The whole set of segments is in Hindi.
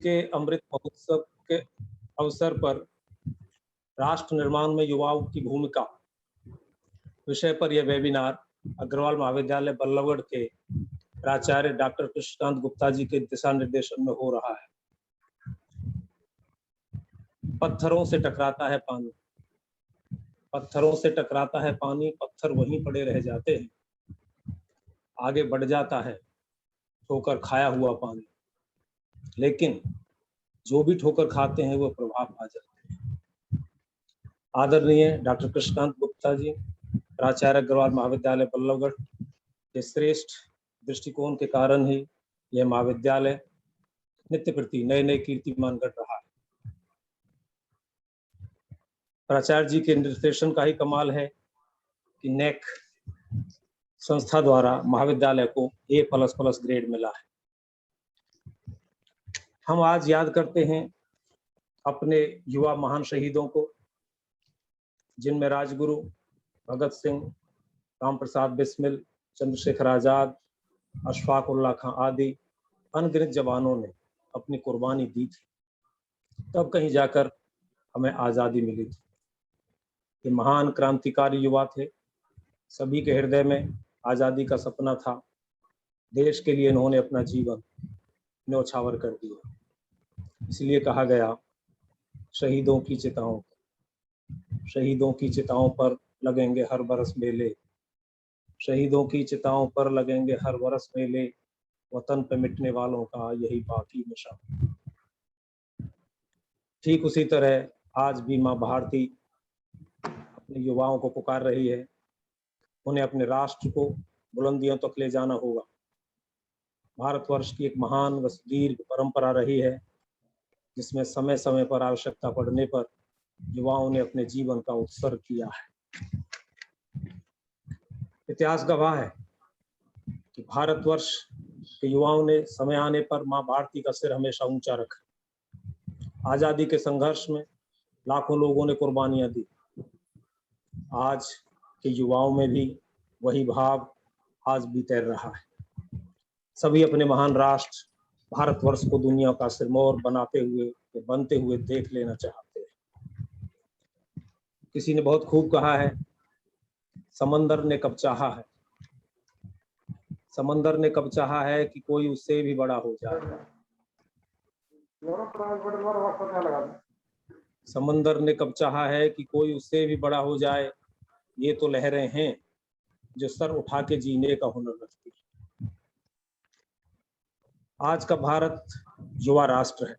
के अमृत महोत्सव के अवसर पर राष्ट्र निर्माण में युवाओं की भूमिका विषय पर यह वेबिनार अग्रवाल महाविद्यालय बल्लभगढ़ के प्राचार्य डॉक्टर कृष्णकांत गुप्ता जी के दिशा निर्देशन में हो रहा है। पत्थरों से टकराता है पानी, पत्थरों से टकराता है पानी, पत्थर वहीं पड़े रह जाते हैं, आगे बढ़ जाता है ठोकर खाया हुआ पानी, लेकिन जो भी ठोकर खाते हैं वो प्रभाव आ जाते हैं। आदरणीय डॉक्टर कृष्णकांत गुप्ता जी, प्राचार्य अग्रवाल महाविद्यालय बल्लभगढ़ के श्रेष्ठ दृष्टिकोण के कारण ही यह महाविद्यालय नित्य प्रति नए नए कीर्तिमान गढ़ रहा है। प्राचार्य जी के निर्देशन का ही कमाल है कि नेक संस्था द्वारा महाविद्यालय को A++ ग्रेड मिला है। हम आज याद करते हैं अपने युवा महान शहीदों को, जिनमें राजगुरु भगत सिंह, राम प्रसाद बिस्मिल, चंद्रशेखर आजाद, अशफाक उल्लाह खां आदि अनगिनत जवानों ने अपनी कुर्बानी दी थी, तब कहीं जाकर हमें आज़ादी मिली थी। ये महान क्रांतिकारी युवा थे, सभी के हृदय में आज़ादी का सपना था। देश के लिए इन्होंने अपना जीवन न्यौछावर कर दिया। इसलिए कहा गया, शहीदों की चिताओं पर लगेंगे हर बरस मेले, शहीदों की चिताओं पर लगेंगे हर बरस मेले, वतन पे मिटने वालों का यही बाकी निशान। ठीक उसी तरह आज भी माँ भारती अपने युवाओं को पुकार रही है। उन्हें अपने राष्ट्र को बुलंदियों तक ले जाना होगा। भारतवर्ष की एक महान व दीर्घ परंपरा रही है, जिसमें समय समय पर आवश्यकता पड़ने पर युवाओं ने अपने जीवन का उत्सर्ग किया है। इतिहास गवाह है कि भारतवर्ष के युवाओं ने समय आने पर मां भारती का सिर हमेशा ऊंचा रखा। आजादी के संघर्ष में लाखों लोगों ने कुर्बानियां दी। आज के युवाओं में भी वही भाव आज भी तैर रहा है। सभी अपने महान राष्ट्र भारतवर्ष को दुनिया का सिरमौर बनते हुए देख लेना चाहते हैं। किसी ने बहुत खूब कहा है, समंदर ने कब चाहा है, समंदर ने कब चाहा है कि कोई उससे भी बड़ा हो जाए। समंदर ने कब चाहा है कि कोई उससे भी बड़ा हो जाए। ये तो लहरें हैं जो सर उठा के जीने का हुनर रखती है। आज का भारत युवा राष्ट्र है।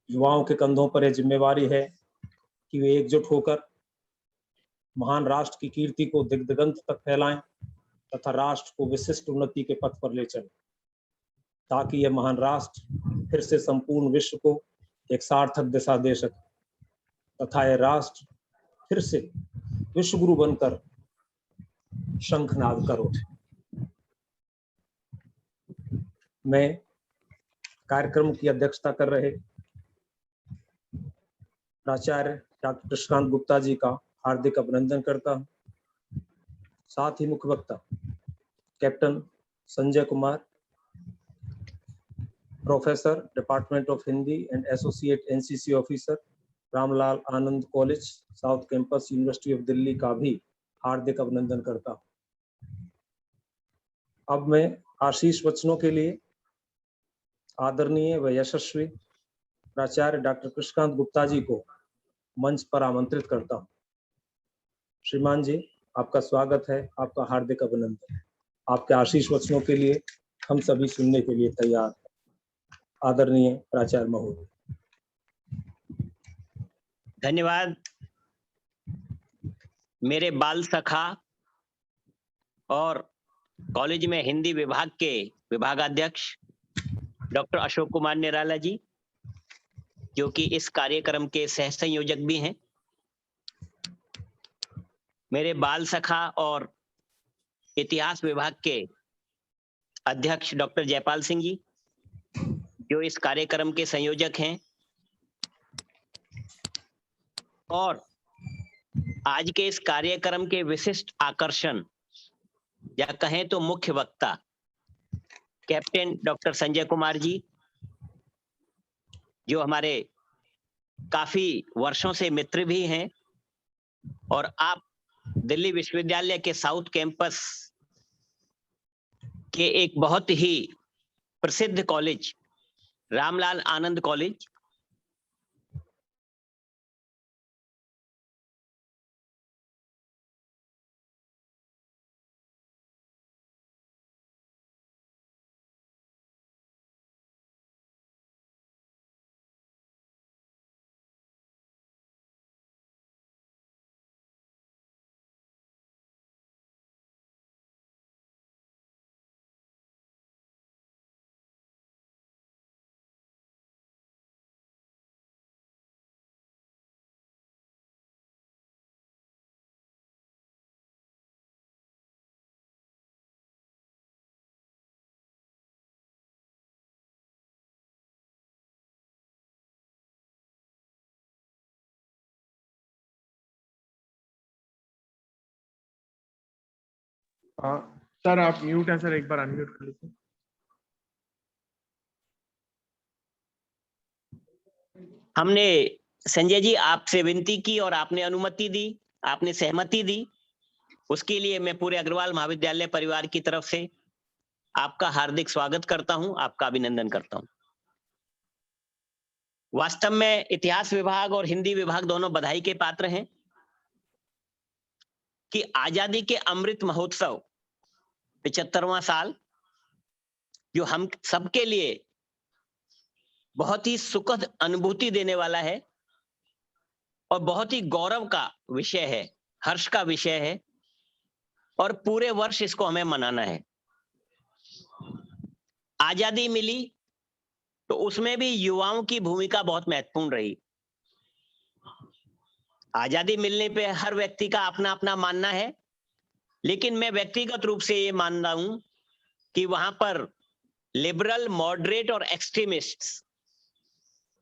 युवाओं के कंधों पर यह जिम्मेवारी है कि वे एकजुट होकर महान राष्ट्र की कीर्ति को दिग्दिगंत तक फैलाएं तथा राष्ट्र को विशिष्ट उन्नति के पथ पर ले चलें, ताकि यह महान राष्ट्र फिर से संपूर्ण विश्व को एक सार्थक दिशा दे सके तथा यह राष्ट्र फिर से विश्व गुरु बनकर शंखनाद कर उठे। मैं कार्यक्रम की अध्यक्षता कर रहे प्राचार्य डॉक्टर कृष्णकांत गुप्ता जी का हार्दिक अभिनंदन करता हूं। साथ ही मुख्य वक्ता captain Sanjay Kumar, professor department of Hindi and associate NCC officer, Ramlal Anand college south campus, university of Delhi का भी हार्दिक अभिनंदन करता हूं। अब मैं आशीष वचनों के लिए आदरणीय व यशस्वी प्राचार्य डॉक्टर कृष्णकांत गुप्ता जी को मंच पर आमंत्रित करता हूं। श्रीमान जी, आपका स्वागत है, आपका हार्दिक अभिनंदन है। आपके आशीष वचनों के लिए हम सभी सुनने के लिए तैयार हैं। आदरणीय प्राचार्य महोदय। धन्यवाद। मेरे बाल सखा और कॉलेज में हिंदी विभाग के विभागाध्यक्ष डॉक्टर अशोक कुमार निराला जी, जो कि इस कार्यक्रम के सह संयोजक भी हैं। मेरे बाल सखा और इतिहास विभाग के अध्यक्ष डॉक्टर जयपाल सिंह जी, जो इस कार्यक्रम के संयोजक हैं, और आज के इस कार्यक्रम के विशिष्ट आकर्षण या कहें तो मुख्य वक्ता कैप्टन डॉक्टर संजय कुमार जी, जो हमारे काफी वर्षों से मित्र भी हैं, और आप दिल्ली विश्वविद्यालय के साउथ कैंपस के एक बहुत ही प्रसिद्ध कॉलेज, रामलाल आनंद कॉलेज, सर आप म्यूट है सर, एक बार अनम्यूट कर लीजिए। हमने संजय जी आपसे विनती की और आपने अनुमति दी, आपने सहमति दी, उसके लिए मैं पूरे अग्रवाल महाविद्यालय परिवार की तरफ से आपका हार्दिक स्वागत करता हूं, आपका अभिनंदन करता हूं। वास्तव में इतिहास विभाग और हिंदी विभाग दोनों बधाई के पात्र हैं कि आजादी के अमृत महोत्सव 75वां साल, जो हम सबके लिए बहुत ही सुखद अनुभूति देने वाला है और बहुत ही गौरव का विषय है, हर्ष का विषय है, और पूरे वर्ष इसको हमें मनाना है। आजादी मिली तो उसमें भी युवाओं की भूमिका बहुत महत्वपूर्ण रही। आजादी मिलने पे हर व्यक्ति का अपना अपना मानना है, लेकिन मैं व्यक्तिगत रूप से ये मानता हूं कि वहां पर लिबरल, मॉडरेट और एक्सट्रीमिस्ट्स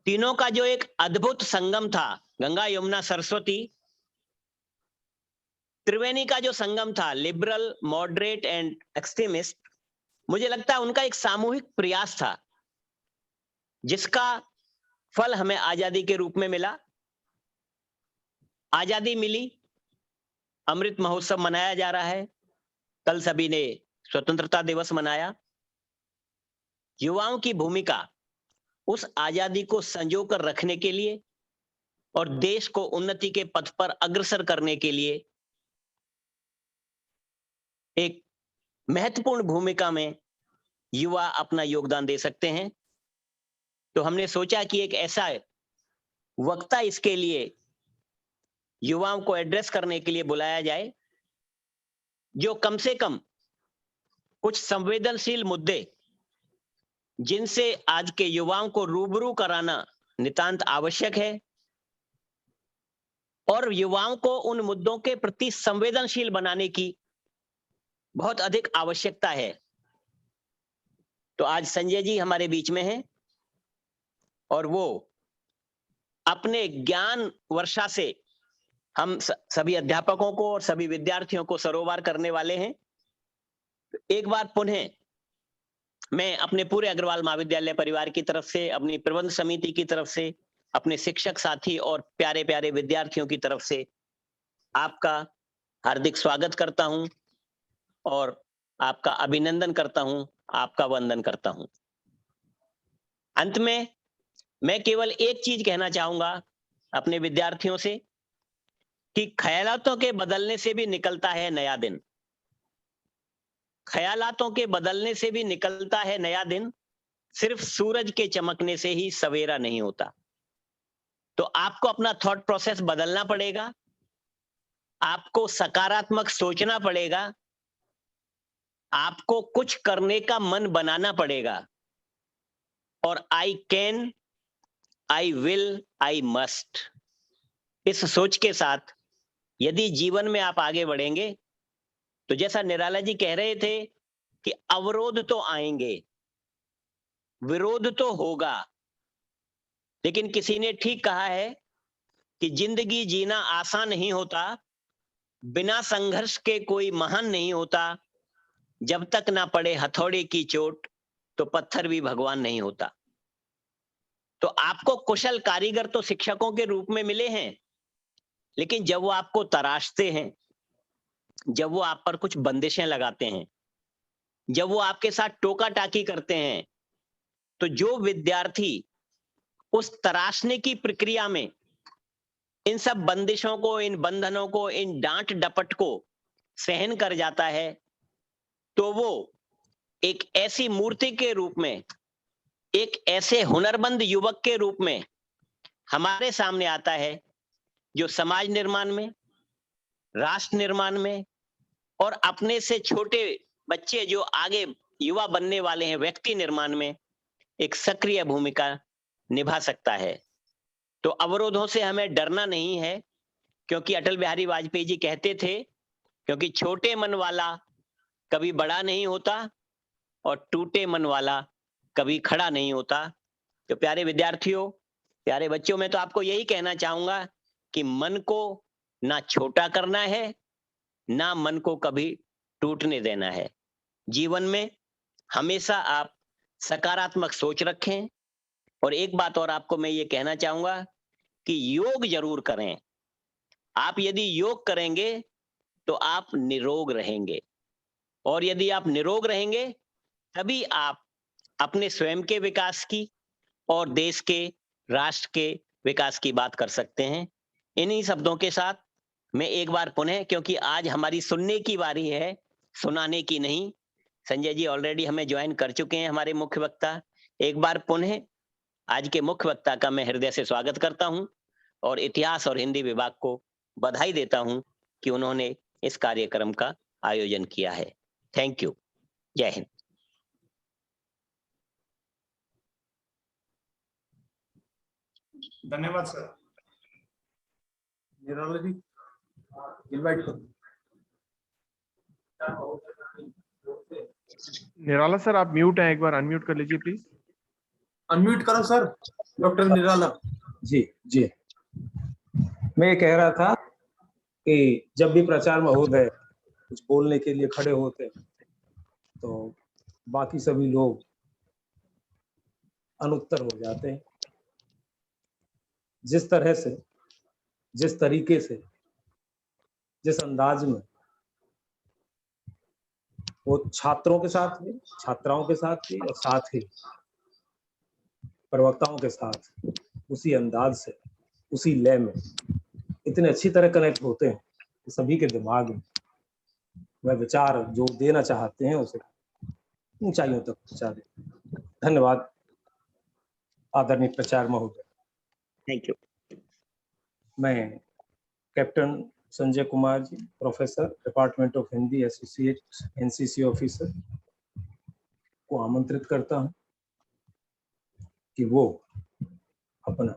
तीनों का जो एक अद्भुत संगम था, गंगा यमुना सरस्वती त्रिवेणी का जो संगम था, लिबरल, मॉडरेट एंड एक्सट्रीमिस्ट, मुझे लगता है उनका एक सामूहिक प्रयास था, जिसका फल हमें आजादी के रूप में मिला। आजादी मिली, अमृत महोत्सव मनाया जा रहा है, कल सभी ने स्वतंत्रता दिवस मनाया। युवाओं की भूमिका उस आजादी को संजोकर रखने के लिए और देश को उन्नति के पथ पर अग्रसर करने के लिए एक महत्वपूर्ण भूमिका में युवा अपना योगदान दे सकते हैं। तो हमने सोचा कि एक ऐसा वक्ता इसके लिए युवाओं को एड्रेस करने के लिए बुलाया जाए, जो कम से कम कुछ संवेदनशील मुद्दे जिनसे आज के युवाओं को रूबरू कराना नितांत आवश्यक है और युवाओं को उन मुद्दों के प्रति संवेदनशील बनाने की बहुत अधिक आवश्यकता है। तो आज संजय जी हमारे बीच में हैं और वो अपने ज्ञान वर्षा से हम सभी अध्यापकों को और सभी विद्यार्थियों को सरोवर करने वाले हैं। एक बार पुनः मैं अपने पूरे अग्रवाल महाविद्यालय परिवार की तरफ से, अपनी प्रबंध समिति की तरफ से, अपने शिक्षक साथी और प्यारे प्यारे विद्यार्थियों की तरफ से आपका हार्दिक स्वागत करता हूं और आपका अभिनंदन करता हूं, आपका वंदन करता हूं। अंत में मैं केवल एक चीज कहना चाहूंगा अपने विद्यार्थियों से कि ख्यालातों के बदलने से भी निकलता है नया दिन। ख्यालातों के बदलने से भी निकलता है नया दिन, सिर्फ सूरज के चमकने से ही सवेरा नहीं होता। तो आपको अपना थॉट प्रोसेस बदलना पड़ेगा, आपको सकारात्मक सोचना पड़ेगा, आपको कुछ करने का मन बनाना पड़ेगा और I can, I will, I must, इस सोच के साथ यदि जीवन में आप आगे बढ़ेंगे तो जैसा निराला जी कह रहे थे कि अवरोध तो आएंगे, विरोध तो होगा, लेकिन किसी ने ठीक कहा है कि जिंदगी जीना आसान नहीं होता, बिना संघर्ष के कोई महान नहीं होता, जब तक ना पड़े हथौड़े की चोट तो पत्थर भी भगवान नहीं होता। तो आपको कुशल कारीगर तो शिक्षकों के रूप में मिले हैं, लेकिन जब वो आपको तराशते हैं, जब वो आप पर कुछ बंदिशें लगाते हैं, जब वो आपके साथ टोका टाकी करते हैं, तो जो विद्यार्थी उस तराशने की प्रक्रिया में इन सब बंदिशों को, इन बंधनों को, इन डांट डपट को सहन कर जाता है, तो वो एक ऐसी मूर्ति के रूप में, एक ऐसे हुनरमंद युवक के रूप में हमारे सामने आता है, जो समाज निर्माण में, राष्ट्र निर्माण में और अपने से छोटे बच्चे जो आगे युवा बनने वाले हैं, व्यक्ति निर्माण में एक सक्रिय भूमिका निभा सकता है। तो अवरोधों से हमें डरना नहीं है, क्योंकि अटल बिहारी वाजपेयी जी कहते थे, क्योंकि छोटे मन वाला कभी बड़ा नहीं होता और टूटे मन वाला कभी खड़ा नहीं होता। तो प्यारे विद्यार्थियों, प्यारे बच्चों, मैं तो आपको यही कहना चाहूंगा कि मन को ना छोटा करना है, ना मन को कभी टूटने देना है। जीवन में हमेशा आप सकारात्मक सोच रखें। और एक बात और आपको मैं ये कहना चाहूंगा कि योग जरूर करें। आप यदि योग करेंगे तो आप निरोग रहेंगे, और यदि आप निरोग रहेंगे तभी आप अपने स्वयं के विकास की और देश के, राष्ट्र के विकास की बात कर सकते हैं। इन्हीं शब्दों के साथ मैं एक बार पुनः, क्योंकि आज हमारी सुनने की बारी है, सुनाने की नहीं। संजय जी ऑलरेडी हमें ज्वाइन कर चुके हैं, हमारे मुख्य वक्ता। एक बार पुनः आज के मुख्य वक्ता का मैं हृदय से स्वागत करता हूं और इतिहास और हिंदी विभाग को बधाई देता हूं कि उन्होंने इस कार्यक्रम का आयोजन किया है। Thank you. जय हिंद। धन्यवाद सर। निराला जी इनवाइट करो। निराला सर आप म्यूट हैं, एक बार अनम्यूट कर लीजिए प्लीज। अनम्यूट करो सर डॉक्टर निराला। जी जी, मैं ये कह रहा था कि जब भी प्रचार महोदय कुछ बोलने के लिए खड़े होते हैं तो बाकी सभी लोग अनुत्तर हो जाते हैं। जिस तरह से, जिस तरीके से, जिस अंदाज में वो छात्रों के साथ भी, छात्राओं के साथ भी और साथ ही प्रवक्ताओं के साथ उसी अंदाज से, उसी लय में इतने अच्छी तरह कनेक्ट होते हैं कि सभी के दिमाग में वह विचार जो देना चाहते हैं उसे ऊंचाइयों तक पहुंचा देते। धन्यवाद आदरणीय प्राचार्य महोदय। Thank you. मैं captain Sanjay Kumar ji, professor, department of Hindi, associate NCC officer को आमंत्रित करता हूं कि वो अपना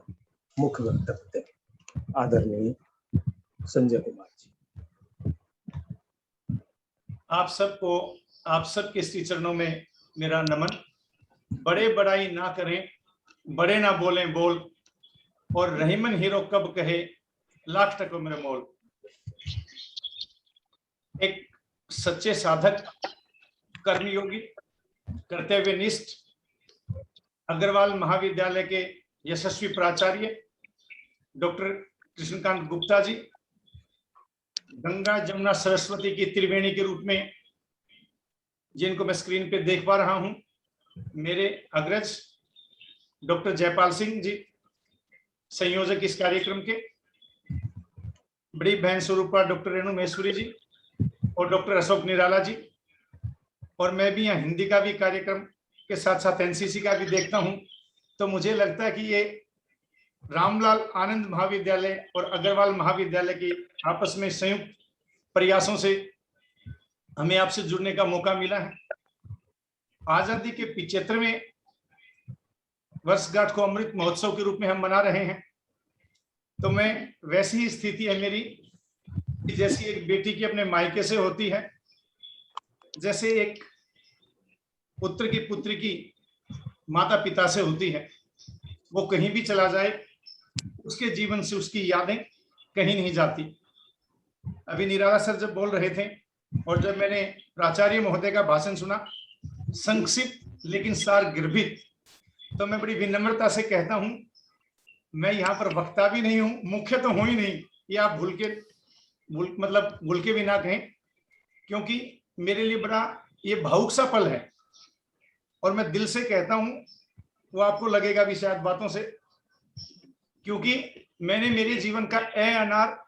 मुख्य वक्तव्य दें। आदरणीय संजय कुमार जी। आप सबको, आप सबके श्री चरणों में मेरा नमन। बड़े बड़ाई ना करें, बड़े ना बोलें बोल, और रहीमन हीरो कब कहे लाख टको मेरे मोल। एक सच्चे साधक, कर्मयोगी, कर्तव्यनिष्ठ अग्रवाल महाविद्यालय के यशस्वी प्राचार्य डॉक्टर कृष्णकांत गुप्ता जी, गंगा जमुना सरस्वती की त्रिवेणी के रूप में जिनको मैं स्क्रीन पे देख पा रहा हूं, मेरे अग्रज डॉक्टर जयपाल सिंह जी, संयोजक इस कार्यक्रम के, बड़ी बहन स्वरूपा डॉक्टर रेणु महेश्वरी जी और डॉक्टर अशोक निराला जी, और मैं भी यहाँ हिंदी का भी कार्यक्रम के साथ साथ एनसीसी का भी देखता हूँ। तो मुझे लगता है कि ये रामलाल आनंद महाविद्यालय और अग्रवाल महाविद्यालय की आपस में संयुक्त प्रयासों से हमें आपसे जुड़ने का मौका मिला है। आजादी के 75वें वर्षगांठ को अमृत महोत्सव के रूप में हम मना रहे हैं। तो मैं, वैसी ही स्थिति है मेरी, जैसी एक बेटी की अपने मायके से होती है, जैसे एक पुत्र की पुत्री की माता पिता से होती है। वो कहीं भी चला जाए, उसके जीवन से उसकी यादें कहीं नहीं जाती। अभी निराला सर जब बोल रहे थे और जब मैंने प्राचार्य महोदय का भाषण सुना, संक्षिप्त लेकिन सार गर्भित, तो मैं बड़ी विनम्रता से कहता हूं, मैं यहाँ पर वक्ता भी नहीं हूं, मुख्य तो हूं ही नहीं, ये आप भूल के भी ना कहें, क्योंकि मेरे लिए बड़ा ये भावुक सा पल है। और मैं दिल से कहता हूं, वो आपको लगेगा भी शायद बातों से, क्योंकि मैंने मेरे जीवन का अनार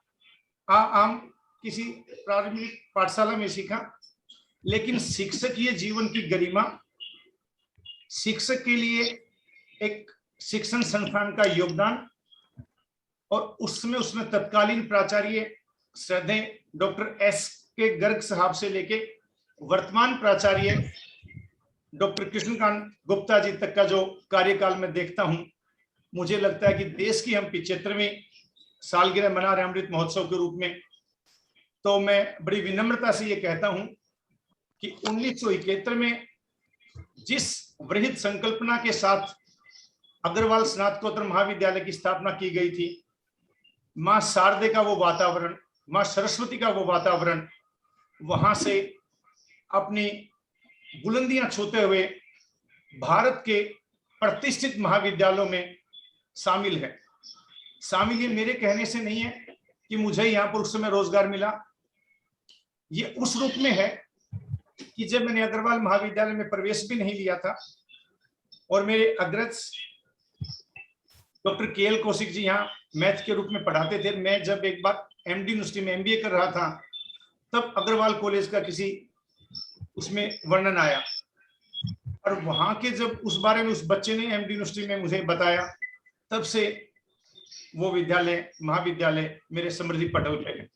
आम किसी प्रारंभिक पाठशाला में सीखा, लेकिन शिक्षकीय जीवन की गरिमा, शिक्षक के लिए एक शिक्षण संस्थान का योगदान, और उसमें तत्कालीन प्राचार्य श्रद्धेय डॉक्टर S.K. गर्ग साहब से लेके वर्तमान प्राचार्य डॉक्टर कृष्णकांत गुप्ता जी तक का जो कार्यकाल में देखता हूं, मुझे लगता है कि देश की हम 75वीं सालगिरह मना रहे अमृत महोत्सव के रूप में। तो मैं बड़ी विनम्रता से ये कहता हूं कि 1971 में जिस वृहद संकल्पना के साथ अग्रवाल स्नातकोत्तर महाविद्यालय की स्थापना की गई थी, मां शारदे का वो वातावरण, मां सरस्वती का वो वातावरण, वहां से अपनी बुलंदियां छूते हुए भारत के प्रतिष्ठित महाविद्यालयों में शामिल है। शामिल ये मेरे कहने से नहीं है कि मुझे यहाँ पर उस समय रोजगार मिला, ये उस रूप में है कि जब मैंने अग्रवाल महाविद्यालय में प्रवेश भी नहीं लिया था और मेरे अग्रज डॉक्टर KL कौशिक जी यहाँ मैथ के रूप में पढ़ाते थे, मैं जब एक बार MD यूनिवर्सिटी में MBA कर रहा था, तब अग्रवाल कॉलेज का किसी उसमें वर्णन आया, और वहां के जब उस बारे में उस बच्चे ने MD यूनिवर्सिटी में मुझे बताया, तब से वो महाविद्यालय मेरे समृद्धि पटल पे है।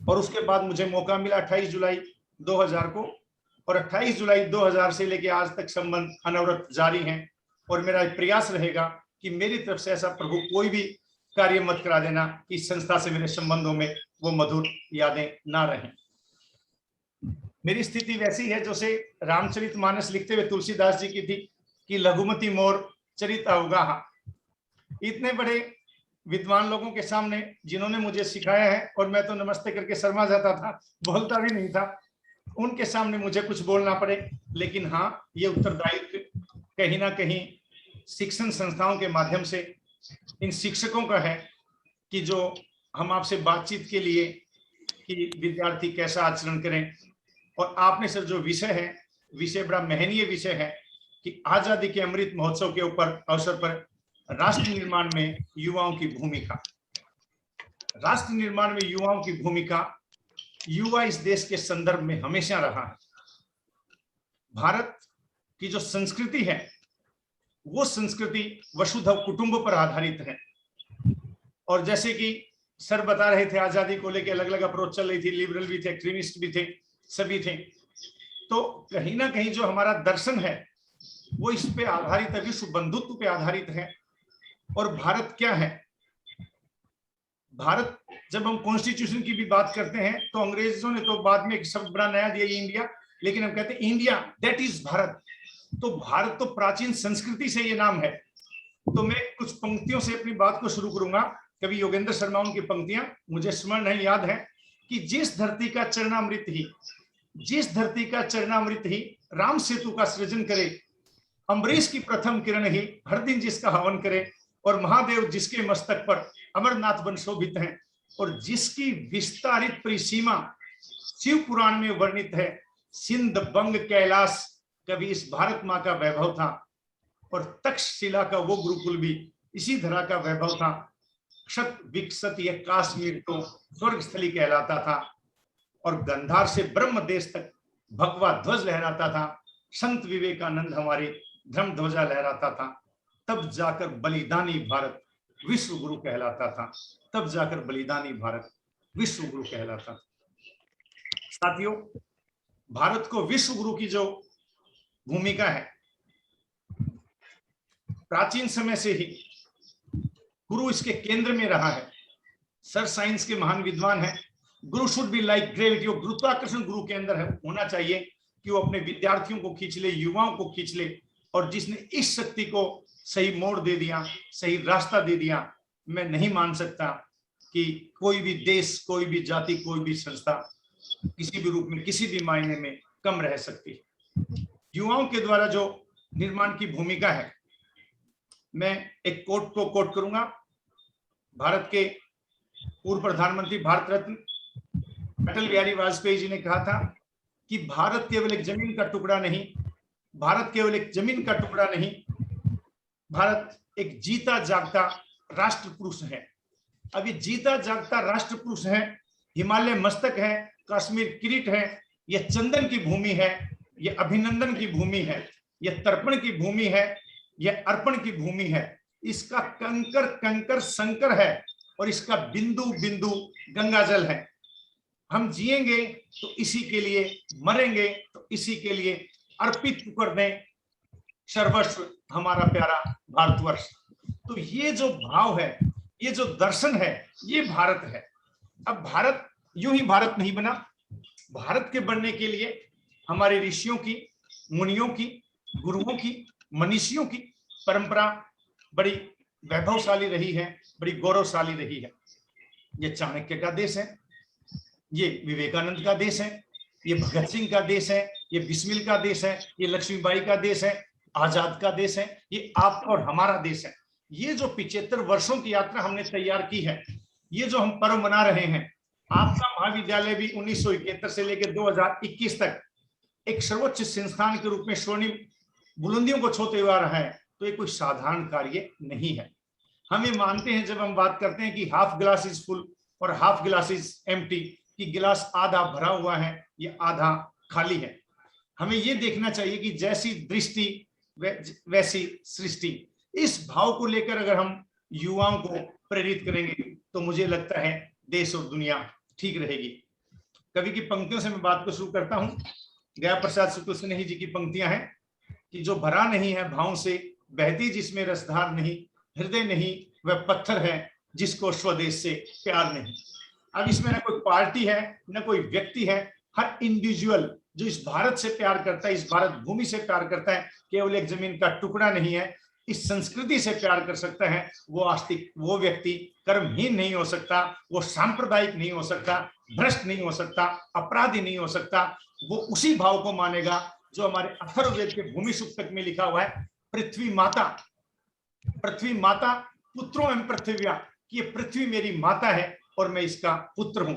और उसके बाद मुझे मौका मिला 28 जुलाई 2000 को, और 28 जुलाई 2000 से लेके आज तक संबंध अनवरत जारी हैं। और मेरा प्रयास रहेगा कि मेरी तरफ से ऐसा प्रभु कोई भी कार्य मत करा देना कि इस संस्था से मेरे संबंधों में वो मधुर यादें ना रहें। मेरी स्थिति वैसी है जैसे रामचरितमानस लिखते हुए तुलसीदास जी की थी कि लघुमती मोर चरित अवगाहा। इतने बड़े विद्वान लोगों के सामने जिन्होंने मुझे सिखाया है, और मैं तो नमस्ते करके शर्मा जाता था, बोलता भी नहीं था, उनके सामने मुझे कुछ बोलना पड़े। लेकिन हाँ, ये उत्तरदायित्व कहीं ना कहीं शिक्षण संस्थाओं के माध्यम से इन शिक्षकों का है कि जो हम आपसे बातचीत के लिए कि विद्यार्थी कैसा आचरण करें, और आपने सर जो विषय है, विषय बड़ा महनीय विषय है कि आजादी के अमृत महोत्सव के ऊपर अवसर पर राष्ट्र निर्माण में युवाओं की भूमिका। राष्ट्र निर्माण में युवाओं की भूमिका, युवा इस देश के संदर्भ में हमेशा रहा है। भारत की जो संस्कृति है, वो संस्कृति वसुधैव कुटुंब पर आधारित है। और जैसे कि सर बता रहे थे, आजादी को लेकर अलग अलग अप्रोच चल रही थी, लिबरल भी थे, एक्सट्रीमिस्ट भी थे, सभी थे। तो कहीं ना कहीं जो हमारा दर्शन है वो इस पे आधारित है, विश्व बंधुत्व पे आधारित है। और भारत क्या है? भारत, जब हम कॉन्स्टिट्यूशन की भी बात करते हैं तो अंग्रेजों ने तो बाद में एक शब्द बड़ा नया दिया, ये इंडिया, लेकिन हम कहते हैं इंडिया, दैट इज भारत। तो भारत तो प्राचीन संस्कृति से ये नाम है। तो मैं कुछ पंक्तियों से अपनी बात को शुरू करूंगा। कवि योगेंद्र शर्मा उनकी पंक्तियां मुझे स्मरण है, याद है कि जिस धरती का चरणामृत ही राम सेतु का सृजन करे, अम्बरीश की प्रथम किरण ही हर दिन जिसका हवन करे, और महादेव जिसके मस्तक पर अमरनाथ वन शोभित हैं, और जिसकी विस्तारित परिसीमा शिव पुराण में वर्णित है। सिंध बंग कैलाश कभी इस भारत माँ का वैभव था, और तक्षशिला का वो गुरुकुल भी इसी धरा का वैभव था। क्षत विकसत यह काश्मीर तो स्वर्ग स्थली कहलाता था, और गंधार से ब्रह्म देश तक भगवा ध्वज लहराता था। संत विवेकानंद हमारे धर्म ध्वजा लहराता था। तब जाकर बलिदानी भारत विश्व गुरु कहलाता था। तब जाकर बलिदानी भारत विश्व गुरु कहलाता था। साथियों, भारत को विश्व गुरु की जो भूमिका है, प्राचीन समय से ही गुरु इसके केंद्र में रहा है। सर साइंस के महान विद्वान हैं। गुरु शुड बी लाइक ग्रेविटी, और गुरुत्वाकर्षण गुरु के अंदर है, होना चाहिए कि वो अपने विद्यार्थियों को खींच ले, युवाओं को खींच ले। और जिसने इस शक्ति को सही मोड़ दे दिया, सही रास्ता दे दिया, मैं नहीं मान सकता कि कोई भी देश, कोई भी जाति, कोई भी संस्था किसी भी रूप में, किसी भी मायने में कम रह सकती है। युवाओं के द्वारा जो निर्माण की भूमिका है, मैं एक कोट को कोट करूंगा। भारत के पूर्व प्रधानमंत्री भारत रत्न अटल बिहारी वाजपेयी जी ने कहा था कि भारत केवल एक जमीन का टुकड़ा नहीं, भारत केवल एक जमीन का टुकड़ा नहीं, भारत एक जीता जागता राष्ट्र पुरुष है। अब ये जीता जागता राष्ट्र पुरुष है, हिमालय मस्तक है, कश्मीर किरीट है, यह चंदन की भूमि है, यह अभिनंदन की भूमि है, यह तर्पण की भूमि है, यह अर्पण की भूमि है। इसका कंकर कंकर संकर है और इसका बिंदु बिंदु गंगा जल है। हम जिएंगे तो इसी के लिए, मरेंगे तो इसी के लिए, अर्पित कर दें सर्वस्व हमारा प्यारा भारतवर्ष। तो ये जो भाव है, ये जो दर्शन है, ये भारत है। अब भारत यूं ही भारत नहीं बना। भारत के बनने के लिए हमारे ऋषियों की, मुनियों की, गुरुओं की, मनीषियों की परंपरा बड़ी वैभवशाली रही है, बड़ी गौरवशाली रही है। ये चाणक्य का देश है, ये विवेकानंद का देश है, ये भगत सिंह का देश है, ये बिस्मिल का देश है, ये लक्ष्मीबाई का देश है, आजाद का देश है, ये आपका और हमारा देश है। ये जो 75 वर्षों की यात्रा हमने तैयार की है, ये जो हम पर्व मना रहे हैं, आपका महाविद्यालय भी 1971 से लेकर 2021 तक एक सर्वोच्च संस्थान के रूप में स्वर्णिम बुलंदियों को छूते हुआ रहा है। तो ये कोई साधारण कार्य नहीं है। हम ये मानते हैं, जब हम बात करते हैं कि हाफ ग्लास इज फुल और हाफ ग्लास इज एम्प्टी, कि गिलास आधा भरा हुआ है, ये आधा खाली है। हमें ये देखना चाहिए कि जैसी दृष्टि वैसी सृष्टि। इस भाव को लेकर अगर हम युवाओं को प्रेरित करेंगे तो मुझे लगता है देश और दुनिया ठीक रहेगी। कवि की पंक्तियों से मैं बात को शुरू करता हूं। गया प्रसाद शुक्ल स्नेही जी की पंक्तियां हैं कि जो भरा नहीं है भाव से, बहती जिसमें रसधार नहीं, हृदय नहीं वह पत्थर है, जिसको स्वदेश से प्यार नहीं। अब इसमें ना कोई पार्टी है, ना कोई व्यक्ति है, हर इंडिविजुअल जो इस भारत से प्यार करता है, इस भारत भूमि से प्यार करता है, केवल एक जमीन का टुकड़ा नहीं है, इस संस्कृति से प्यार कर सकता है। वो आस्तिक, वो व्यक्ति कर्महीन नहीं हो सकता, वो सांप्रदायिक नहीं हो सकता, भ्रष्ट नहीं हो सकता, अपराधी नहीं हो सकता। वो उसी भाव को मानेगा जो हमारे अथर्ववेद के भूमि सूक्तक में लिखा हुआ है, पृथ्वी माता, पृथ्वी माता पुत्रों एवं पृथ्व्या, कि ये पृथ्वी मेरी माता है और मैं इसका पुत्र हूं।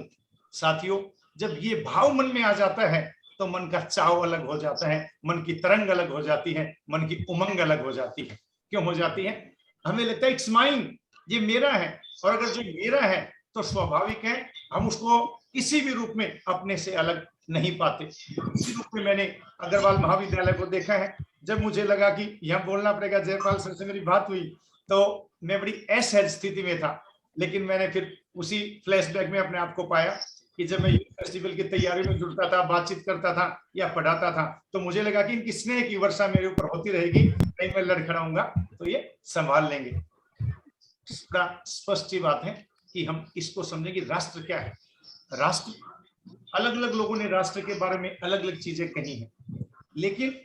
साथियों, जब ये भाव मन में आ जाता है तो मन का चाव अलग हो जाता है, मन की तरंग अलग हो जाती है, मन की उमंग अलग हो जाती है। क्यों हो जाती है? हमें लगता है इट्स माइन, ये मेरा है, और अगर जो मेरा है तो स्वाभाविक है हम उसको किसी भी रूप में अपने से अलग नहीं पाते। इसी रूप में मैंने अग्रवाल महाविद्यालय को देखा है। जब मुझे लगा कि यहाँ बोलना पड़ेगा, जयपाल सर से मेरी बात हुई तो मैं बड़ी असहज स्थिति में था, लेकिन मैंने फिर उसी फ्लैशबैक में अपने आप को पाया कि जब मैं यूथ फेस्टिवल की तैयारी में जुड़ता था, बातचीत करता था या पढ़ाता था, तो मुझे लगा कि इनकी स्नेह की वर्षा मेरे ऊपर होती रहेगी, कहीं मैं लड़खड़ाऊंगा तो ये संभाल लेंगे। इसका स्पष्ट बात है कि हम इसको समझें कि राष्ट्र क्या है। राष्ट्र, अलग अलग लोगों ने राष्ट्र के बारे में अलग अलग चीजें कही हैं, लेकिन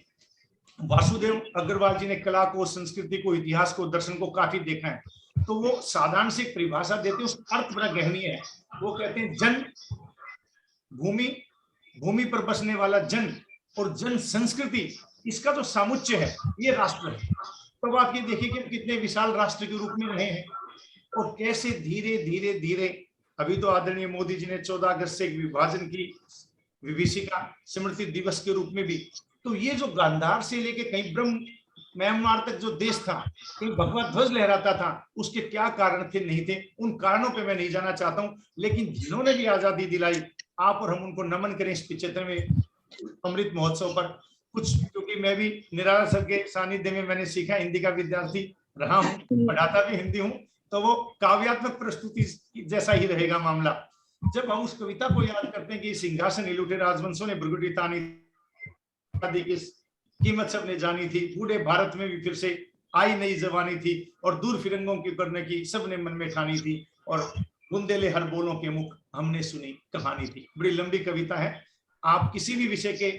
वासुदेव अग्रवाल जी ने कला को, संस्कृति को, इतिहास को, दर्शन को काफी देखा है। तो वो साधारण सी परिभाषा देते हैं, उसका अर्थ बड़ा गहनीय है। वो कहते हैं जन, भूमि, भूमि पर बसने वाला जन, और जन संस्कृति, इसका जो सामुच्चय है ये राष्ट्र है। तो आप ये देखिए कि कितने विशाल राष्ट्र के रूप में रहे हैं और कैसे धीरे धीरे धीरे, अभी तो आदरणीय मोदी जी ने 14 अगस्त से विभाजन की विभीषिका स्मृति दिवस के रूप में भी, तो ये जो गांधार से लेके कहीं ब्रह्म म्यांमार तक जो देश था, कहीं भगवा ध्वज लहराता था, उसके क्या कारण थे नहीं थे, उन कारणों पे मैं नहीं जाना चाहता हूं। लेकिन जिन्होंने भी आजादी दिलाई, आप और हम उनको नमन करें इस 75वें अमृत महोत्सव पर। कुछ, क्योंकि मैं भी निराला सर के सानिध्य में मैंने सीखा, हिंदी का विद्यार्थी रहा हूँ, पढ़ाता भी हिंदी हूँ, तो वो काव्यात्मक प्रस्तुति जैसा ही रहेगा मामला। जब हम उस कविता को याद करते हैं कि सिंहासन हिलूठे राजवंशों ने भृगुटी तानी की कीमत सबने जानी थी, बूढ़े भारत में भी फिर से आई नई जवानी थी, और दूर फिरंगों की करने की सबने मन में ठानी थी, और बुंदेले हर बोलों के मुख हमने सुनी कहानी थी। बड़ी लंबी कविता है। आप किसी भी विषय के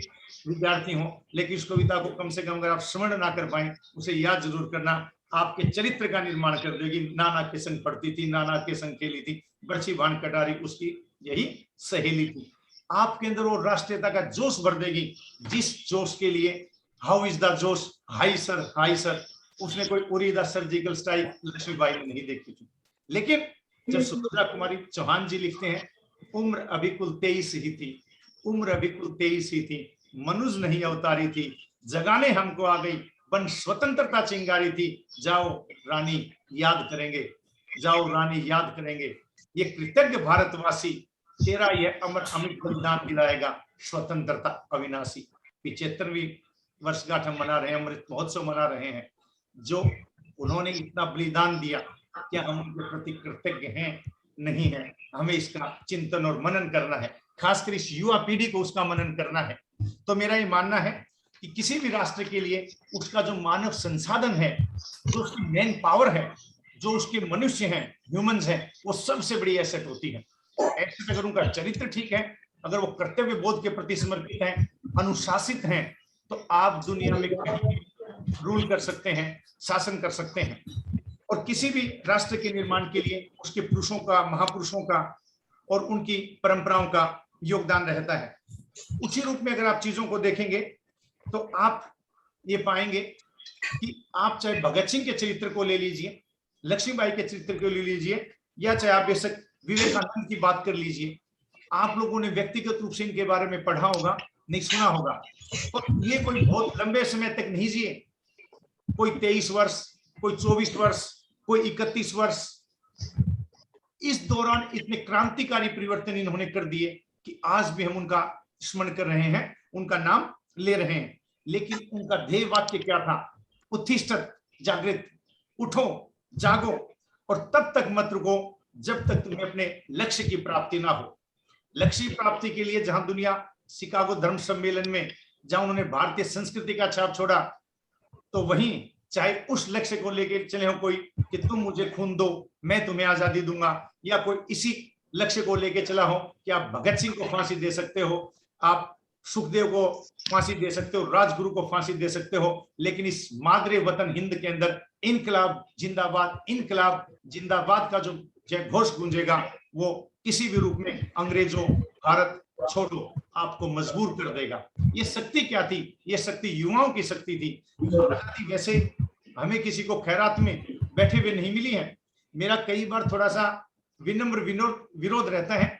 विद्यार्थी हो, लेकिन उस कविता को कम से कम अगर आप श्रवण ना कर पाए, उसे याद जरूर करना। आपके चरित्र का निर्माण कर देगी। नाना के संग पढ़ती थी, नाना के संग खेली थी, बरछी भान कटारी उसकी यही सहेली थी। आपके अंदर वो राष्ट्रीयता का जोश भर देगी, जिस जोश के लिए हाउ इज द जोश, हाई सर, उसने कोई उरीदा सर्जिकल स्ट्राइक लक्ष्मीबाई ने नहीं देखी थी। लेकिन जब सुभद्रा कुमारी चौहान जी लिखते हैं, उम्र अभी कुल 23 ही थी, उम्र अभी कुल 23 ही थी, मनुज नहीं अवतारी थी, जगाने हमको आ गई, बन स्वतंत्रता चिंगारी थी, जाओ रानी याद करेंगे, जाओ रानी याद करेंगे, ये कृतज्ञ भारतवासी तेरा यह अमर अमित बलिदान दिलाएगा, स्वतंत्रता अविनाशी। 75वीं वर्षगांठ हम मना रहे हैं, अमृत महोत्सव मना रहे हैं। जो उन्होंने इतना बलिदान दिया, क्या हम उनके प्रति कृतज्ञ हैं? नहीं है। हमें इसका चिंतन और मनन करना है, खासकर इस युवा पीढ़ी को उसका मनन करना है। तो मेरा ये मानना है कि किसी भी राष्ट्र के लिए उसका जो मानव संसाधन है, जो उसकी मैन पावर है, जो उसके मनुष्य हैं, ह्यूमंस हैं, वो सबसे बड़ी एसेट होती है। एसेट अगर उनका चरित्र ठीक है, अगर वो कर्तव्य बोध के प्रति समर्पित हैं, अनुशासित हैं, तो आप दुनिया में कहीं रूल कर सकते हैं, शासन कर सकते हैं। और किसी भी राष्ट्र के निर्माण के लिए उसके पुरुषों का, महापुरुषों का और उनकी परंपराओं का योगदान रहता है। उसी रूप में अगर आप चीजों को देखेंगे तो आप ये पाएंगे कि आप चाहे भगत सिंह के चरित्र को ले लीजिए, लक्ष्मीबाई के चरित्र को ले लीजिए, या चाहे आप बेशक विवेकानंद की बात कर लीजिए, आप लोगों ने व्यक्तिगत रूप से इनके बारे में पढ़ा होगा, नहीं सुना होगा। और ये कोई बहुत लंबे समय तक नहीं जिए, कोई 23 वर्ष, कोई 24 वर्ष, कोई 31 वर्ष। इस दौरान इतने क्रांतिकारी परिवर्तन इन्होंने कर दिए कि आज भी हम उनका स्मरण कर रहे हैं, उनका नाम ले रहे हैं। लेकिन उनका ध्येय वाक्य क्या था? उत्तिष्ठत, जागृत, उठो, जागो और तब तक मत रुको जब तक तुम्हें अपने लक्ष्य की प्राप्ति ना हो। लक्ष्य प्राप्ति के लिए जहां दुनिया शिकागो धर्म सम्मेलन में जहां उन्होंने भारतीय संस्कृति का छाप छोड़ा, तो वहीं चाहे उस लक्ष्य को लेकर चले हो कोई कि तुम मुझे खून दो मैं तुम्हें आजादी दूंगा, या कोई इसी लक्ष्य को लेकर चला हो कि आप भगत सिंह को फांसी दे सकते हो, आप सुखदेव को फांसी दे सकते हो, राजगुरु को फांसी दे सकते हो, लेकिन इस मादरे वतन हिंद के अंदर इनकलाब जिंदाबाद, इनकलाब जिंदाबाद का जो जय घोष गूंजेगा वो किसी भी रूप में अंग्रेजों, भारत छोड़ो आपको मजबूर कर देगा। ये शक्ति क्या थी? ये शक्ति युवाओं की शक्ति थी। आजादी वैसे हमें किसी को खैरात में बैठे हुए नहीं मिली है। मेरा कई बार थोड़ा सा विनम्र विरोध रहता है।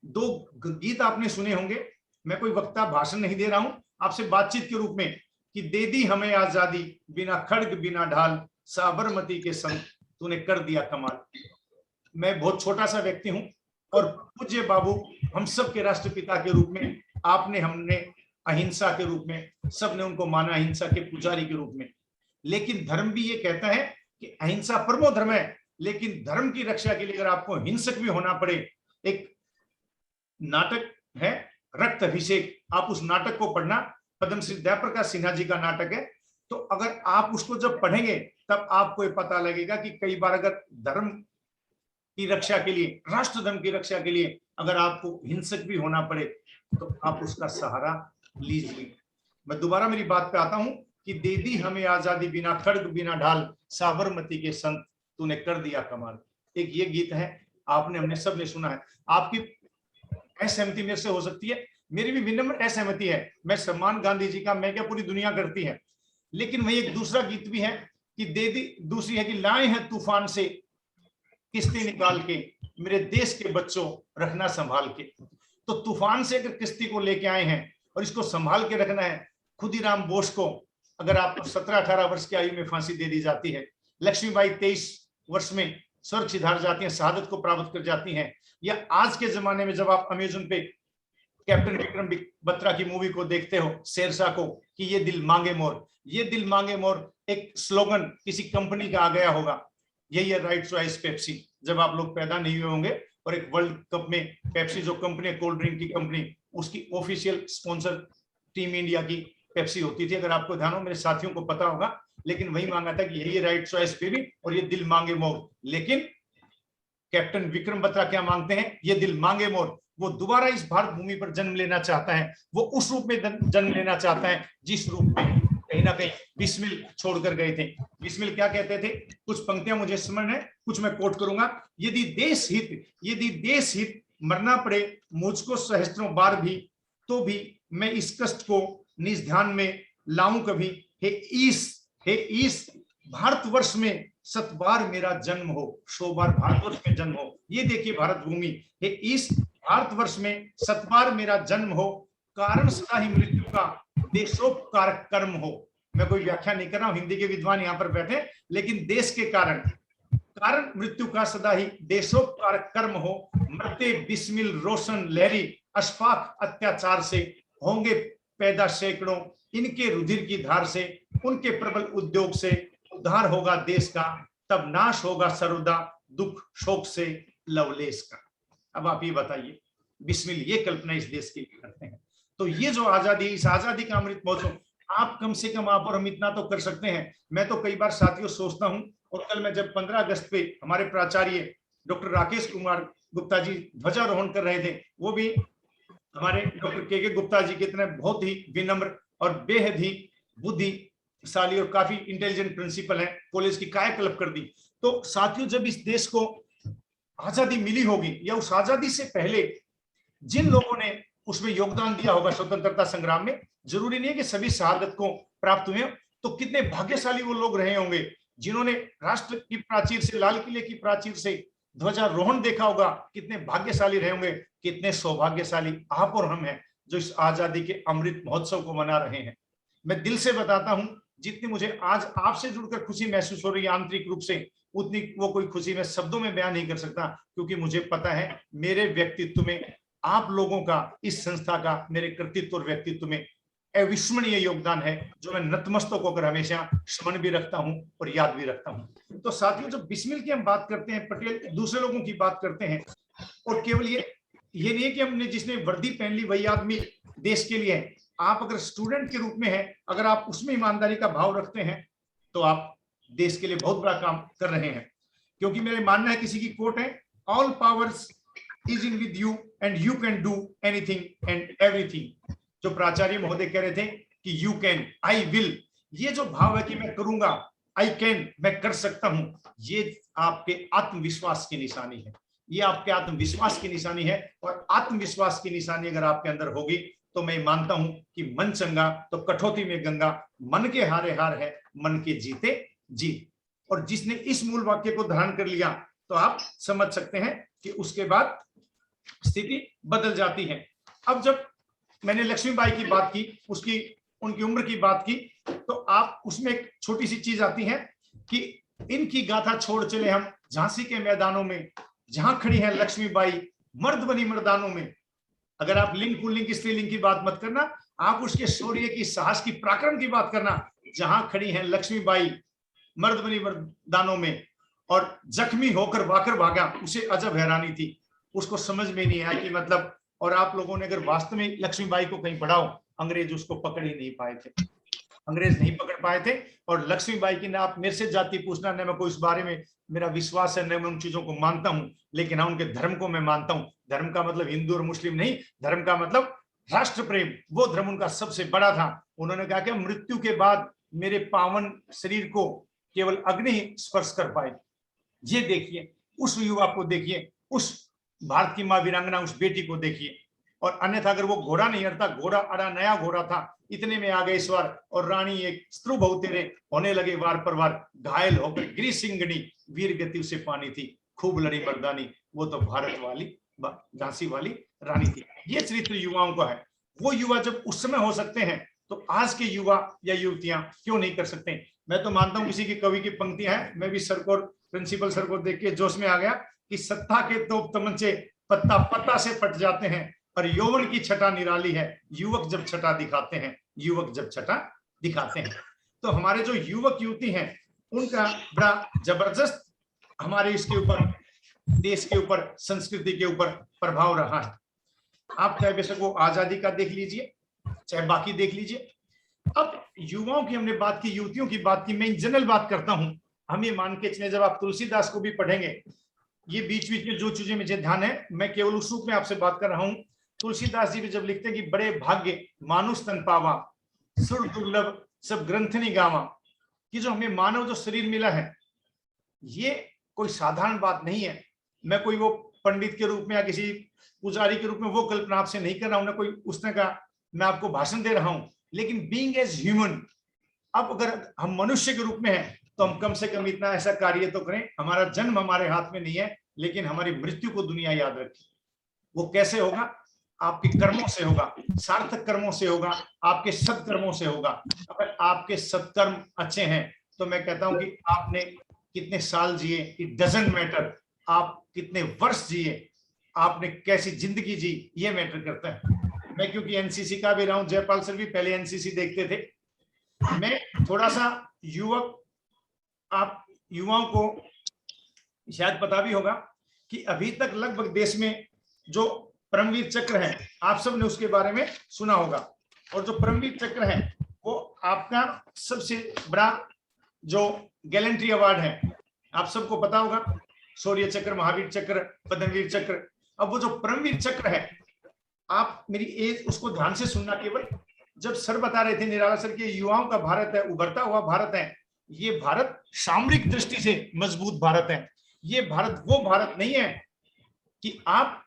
2 गीत आपने सुने होंगे, मैं कोई वक्ता भाषण नहीं दे रहा हूं, आपसे बातचीत के रूप में, कि दे दी हमें आजादी बिना खड्ग बिना ढाल, साबरमती के संग तूने कर दिया कमाल। मैं बहुत छोटा सा व्यक्ति हूं और पूज्य बाबू हम सब के राष्ट्रपिता के रूप में, आपने, हमने अहिंसा के रूप में, सबने उनको माना अहिंसा के पुजारी के रूप में। लेकिन धर्म भी ये कहता है कि अहिंसा परमो धर्म है, लेकिन धर्म की रक्षा के लिए अगर आपको हिंसक भी होना पड़े, एक नाटक है रक्त अभिषेक, आप उस नाटक को पढ़ना, पद्मश्री जयप्रकाश सिन्हा जी का नाटक है। तो अगर आप उसको जब पढ़ेंगे तब आपको ये पता लगेगा कि कई बार अगर धर्म की रक्षा के लिए, राष्ट्र धर्म की रक्षा के लिए अगर आपको हिंसक भी होना पड़े तो आप उसका सहारा लीजिए। मैं दोबारा मेरी बात पे आता हूं कि दे दी हमें आजादी बिना खड्ग बिना ढाल, साबरमती के संत तूने कर दिया कमाल। एक ये गीत है, आपने, हमने सब ने सुना है। आपकी असहमति मेरे से हो सकती है, मेरी भी विनम्र असहमति है। मैं सम्मान गांधी जी का, मैं क्या पूरी दुनिया करती है। लेकिन वही एक दूसरा गीत भी है कि दे दी, दूसरी है कि लाए हैं तूफान से किस्ती निकाल के, मेरे देश के बच्चों रखना संभाल के। तो तूफान से अगर किस्ती को लेके आए हैं और इसको संभाल के रखना है। खुदीराम बोस को अगर आपको 17-18 वर्ष की आयु में फांसी दे दी जाती है, लक्ष्मीबाई 23 वर्ष में स्वर्ग सिधार जाती हैं, शहादत को प्राप्त कर जाती हैं, या आज के जमाने में जब आप अमेज़न पे कैप्टन विक्रम बत्रा की मूवी को देखते हो, शेरशाह को, कि ये दिल मांगे मोर, ये दिल मांगे मोर एक स्लोगन किसी कंपनी का आ गया होगा। यही है राइट चॉइस पेप्सी। जब आप लोग पैदा नहीं हुए होंगे और एक वर्ल्ड कप में पेप्सी जो कंपनी, कोल्ड ड्रिंक की कंपनी, उसकी ऑफिशियल स्पॉन्सर टीम इंडिया की पेप्सी होती थी। अगर आपको ध्यान हो, मेरे साथियों को पता होगा, लेकिन वही मांगा था कि यही है राइट चॉइस बेबी और ये दिल मांगे मोर। लेकिन कैप्टन विक्रम बत्रा क्या मांगते हैं? ये दिल मांगे मोर। वो दोबारा इस भारत भूमि पर जन्म लेना चाहता है, वो उस रूप में जन्म लेना चाहता है जिस रूप में कहीं ना कहीं बिस्मिल छोड़कर गए थे। बिस्मिल क्या कहते थे? कुछ पंक्तियां मुझे स्मरण है, कुछ मैं कोट करूंगा। यदि देश हित मरना पड़े मुझको सहस्त्रों बार भी, तो भी मैं इस कष्ट को निज ध्यान में लाऊं कभी। हे ईश भारतवर्ष में 7 बार मेरा जन्म हो, 100 बार भारतवर्ष में जन्म हो। ये देखिए भारत भूमि, ये इस भारतवर्ष में 7 बार मेरा जन्म हो, कारण सदा ही मृत्यु का देशोपकार कर्म हो। मैं कोई व्याख्या नहीं कर रहा हूं, हिंदी के विद्वान यहाँ पर बैठे, लेकिन देश के कारण मृत्यु का सदा ही देशोपकार कर्म हो। मरते बिस्मिल रोशन लहरी, अशफाक अत्याचार से होंगे पैदा सैकड़ों, इनके रुधिर की धार से, उनके प्रबल उद्योग से उद्धार होगा देश का, तब नाश होगा सर्वदा दुख शोक से लवलेश का। अब आप ये बताइए, बिस्मिल ये कल्पना इस देश की करते हैं। तो ये जो आजादी, इस आजादी का अमृत महोत्सव, आप कम से कम आप और हम इतना तो कर सकते हैं। मैं तो कई बार साथियों सोचता हूं, और कल मैं जब 15 अगस्त पे हमारे प्राचार्य डॉक्टर राकेश कुमार गुप्ता जी ध्वजारोहण कर रहे थे, वो भी हमारे डॉक्टर के गुप्ता जी की तरह बहुत ही विनम्र और बेहद ही बुद्धिशाली और काफी इंटेलिजेंट प्रिंसिपल हैं, कॉलेज की कायाकल्प कर दी। तो साथियों, जब इस देश को आजादी मिली होगी, या उस आजादी से पहले जिन लोगों ने उसमें योगदान दिया होगा स्वतंत्रता संग्राम में, जरूरी नहीं है कि सभी शहादत को प्राप्त हुए, तो कितने भाग्यशाली वो लोग रहे होंगे जिन्होंने राष्ट्र की प्राचीर से, लाल किले की प्राचीर से ध्वजारोहण देखा होगा। कितने भाग्यशाली रहे होंगे, कितने सौभाग्यशाली आप और हम हैं जो इस आजादी के अमृत महोत्सव को मना रहे हैं। मैं दिल से बताता हूं, जितनी मुझे आज आपसे जुड़कर खुशी महसूस हो रही है आंतरिक रूप से, उतनी वो कोई खुशी मैं शब्दों में बयान नहीं कर सकता, क्योंकि मुझे पता है मेरे व्यक्तित्व में, आप लोगों का, इस संस्था का, मेरे कृतित्व और व्यक्तित्व में अविस्मरणीय योगदान है, जो मैं नतमस्तक होकर हमेशा स्मरण भी रखता हूं और याद भी रखता हूं। तो साथियों, जब बिस्मिल की हम बात करते हैं, पटेल दूसरे लोगों की बात करते हैं, और केवल ये नहीं है कि हमने जिसने वर्दी पहन ली वही आदमी देश के लिए है। आप अगर स्टूडेंट के रूप में है, अगर आप उसमें ईमानदारी का भाव रखते हैं, तो आप देश के लिए बहुत बड़ा काम कर रहे हैं। क्योंकि मेरे मानना है, किसी की कोट है, all powers is in with you and you can do anything and everything. जो प्राचार्य महोदय कह रहे थे कि यू कैन, आई विल, ये जो भाव है कि मैं करूंगा, आई कैन, मैं कर सकता हूं, ये आपके आत्मविश्वास की निशानी है। ये आपके आत्मविश्वास की निशानी है, और आत्मविश्वास की निशानी अगर आपके अंदर होगी, तो मैं मानता हूं कि मन चंगा तो कठौती में गंगा, मन के हारे हार है, मन के जीते जीत। और जिसने इस मूल वाक्य को धारण कर लिया, तो आप समझ सकते हैं कि उसके बाद स्थिति बदल जाती है। अब जब मैंने लक्ष्मीबाई की बात की, उनकी उम्र की बात की, तो आप उसमें एक छोटी सी चीज आती है कि इनकी गाथा छोड़ चले हम झांसी के मैदानों में, जहां खड़ी है लक्ष्मीबाई मर्द बनी मर्दानों में। अगर आप लिंग पुल्लिंग स्त्रीलिंग की बात मत करना, आप उसके शौर्य की, साहस की, पराक्रम की बात करना। जहां खड़ी है लक्ष्मीबाई मर्द बनी मर्दानों में, और जख्मी होकर वाकर भागा, उसे अजब हैरानी थी, उसको समझ में नहीं आया कि मतलब। और आप लोगों ने अगर वास्तव में लक्ष्मीबाई को कहीं पढ़ाओ, अंग्रेज उसको पकड़ ही नहीं पाए थे, अंग्रेज नहीं पकड़ पाए थे। और लक्ष्मीबाई की, ना आप मेरे से जाति पूछना, न मैं कोई इस बारे में मेरा विश्वास है, न मैं उन चीजों को मानता हूं, लेकिन हाँ उनके धर्म को मैं मानता हूं। धर्म का मतलब हिंदू और मुस्लिम नहीं, धर्म का मतलब राष्ट्र प्रेम, वो धर्म उनका सबसे बड़ा था। उन्होंने कहा कि मृत्यु के बाद मेरे पावन शरीर को केवल अग्नि ही स्पर्श कर पाए। ये देखिए, उस युवा को देखिए, उस भारत की मां वीरांगना, उस बेटी को देखिए। और अन्यथा अगर वो घोड़ा नहीं हटता, घोड़ा अड़ा नया घोड़ा था, इतने में आ गए ईश्वर, और रानी एक स्त्रु बहु तेरे होने लगे वार पर वार, घायल होकर गिरी सिंगनी, वीर गति उसे पानी थी, खूब लड़ी मर्दानी, वो तो भारत वाली, झांसी वाली रानी थी। ये चरित्र युवाओं का है। वो युवा जब उस समय हो सकते हैं, तो आज के युवा या युवतियां क्यों नहीं कर सकते। मैं तो मानता हूं, किसी की कवि की पंक्तियां हैं, मैं भी सर को, प्रिंसिपल सर को देख के जोश में आ गया कि सत्ता के तोप तमंचे पत्ता पत्ता से फट जाते हैं, पर यौवन की छटा निराली है, युवक जब छटा दिखाते हैं, युवक जब छटा दिखाते हैं। तो हमारे जो युवक युवती हैं, उनका बड़ा जबरदस्त हमारे इसके ऊपर, देश के ऊपर, संस्कृति के ऊपर प्रभाव रहा है। आप चाहे बेशक वो आजादी का देख लीजिए, चाहे बाकी देख लीजिए। अब युवाओं की हमने बात की, युवतियों की बात की, मैं इन जनरल बात करता हूं। हम ये मान के चले, जब आप तुलसीदास को भी पढ़ेंगे, ये बीच बीच में जो चीजें मुझे ध्यान है, मैं केवल उस रूप में आपसे बात कर रहा हूं। तुलसीदास जी भी जब लिखते हैं कि बड़े भाग्य मानुष तन पावा, सुर दुर्लभ सब ग्रंथनी गावा, कि जो हमें मानव जो शरीर मिला है, ये कोई साधारण बात नहीं है। मैं कोई वो पंडित के रूप में या किसी पुजारी के रूप में वो कल्पना आपसे नहीं कर रहा हूं, ना कोई उसने का मैं आपको भाषण दे रहा हूं, लेकिन बीइंग एज ह्यूमन, अब अगर हम मनुष्य के रूप में हैं, तो हम कम से कम इतना ऐसा कार्य तो करें, हमारा जन्म हमारे हाथ में नहीं है, लेकिन हमारी मृत्यु को दुनिया याद रखे। वो कैसे होगा? आपके कर्मों से होगा, सार्थक कर्मों से होगा, आपके सत्कर्मों से होगा। अगर आपके सत्कर्म अच्छे हैं तो मैं कहता हूं कि आपने कितने साल जिए, इट डजंट मैटर, आप कितने वर्ष जिए, आपने कैसी जिंदगी जी, ये मैटर करता है। मैं क्योंकि एनसीसी का भी रहा हूं, जयपाल सर भी पहले एनसीसी देखते थे, मैं थोड़ा सा युवक, आप युवाओं को शायद पता भी होगा कि अभी तक लगभग देश में जो परमवीर चक्र है, आप सब ने उसके बारे में सुना होगा, और जो परमवीर चक्र है वो आपका सबसे बड़ा जो गैलेंट्री अवार्ड है, आप सबको पता होगा, शौर्य चक्र, महावीर चक्र, पद्मवीर चक्र। अब वो जो परमवीर चक्र है, आप मेरी एज उसको ध्यान से सुनना, केवल जब सर बता रहे थे निराला सर के युवाओं का भारत है, उभरता हुआ भारत है, ये भारत सामरिक दृष्टि से मजबूत भारत है। ये भारत वो भारत नहीं है कि आप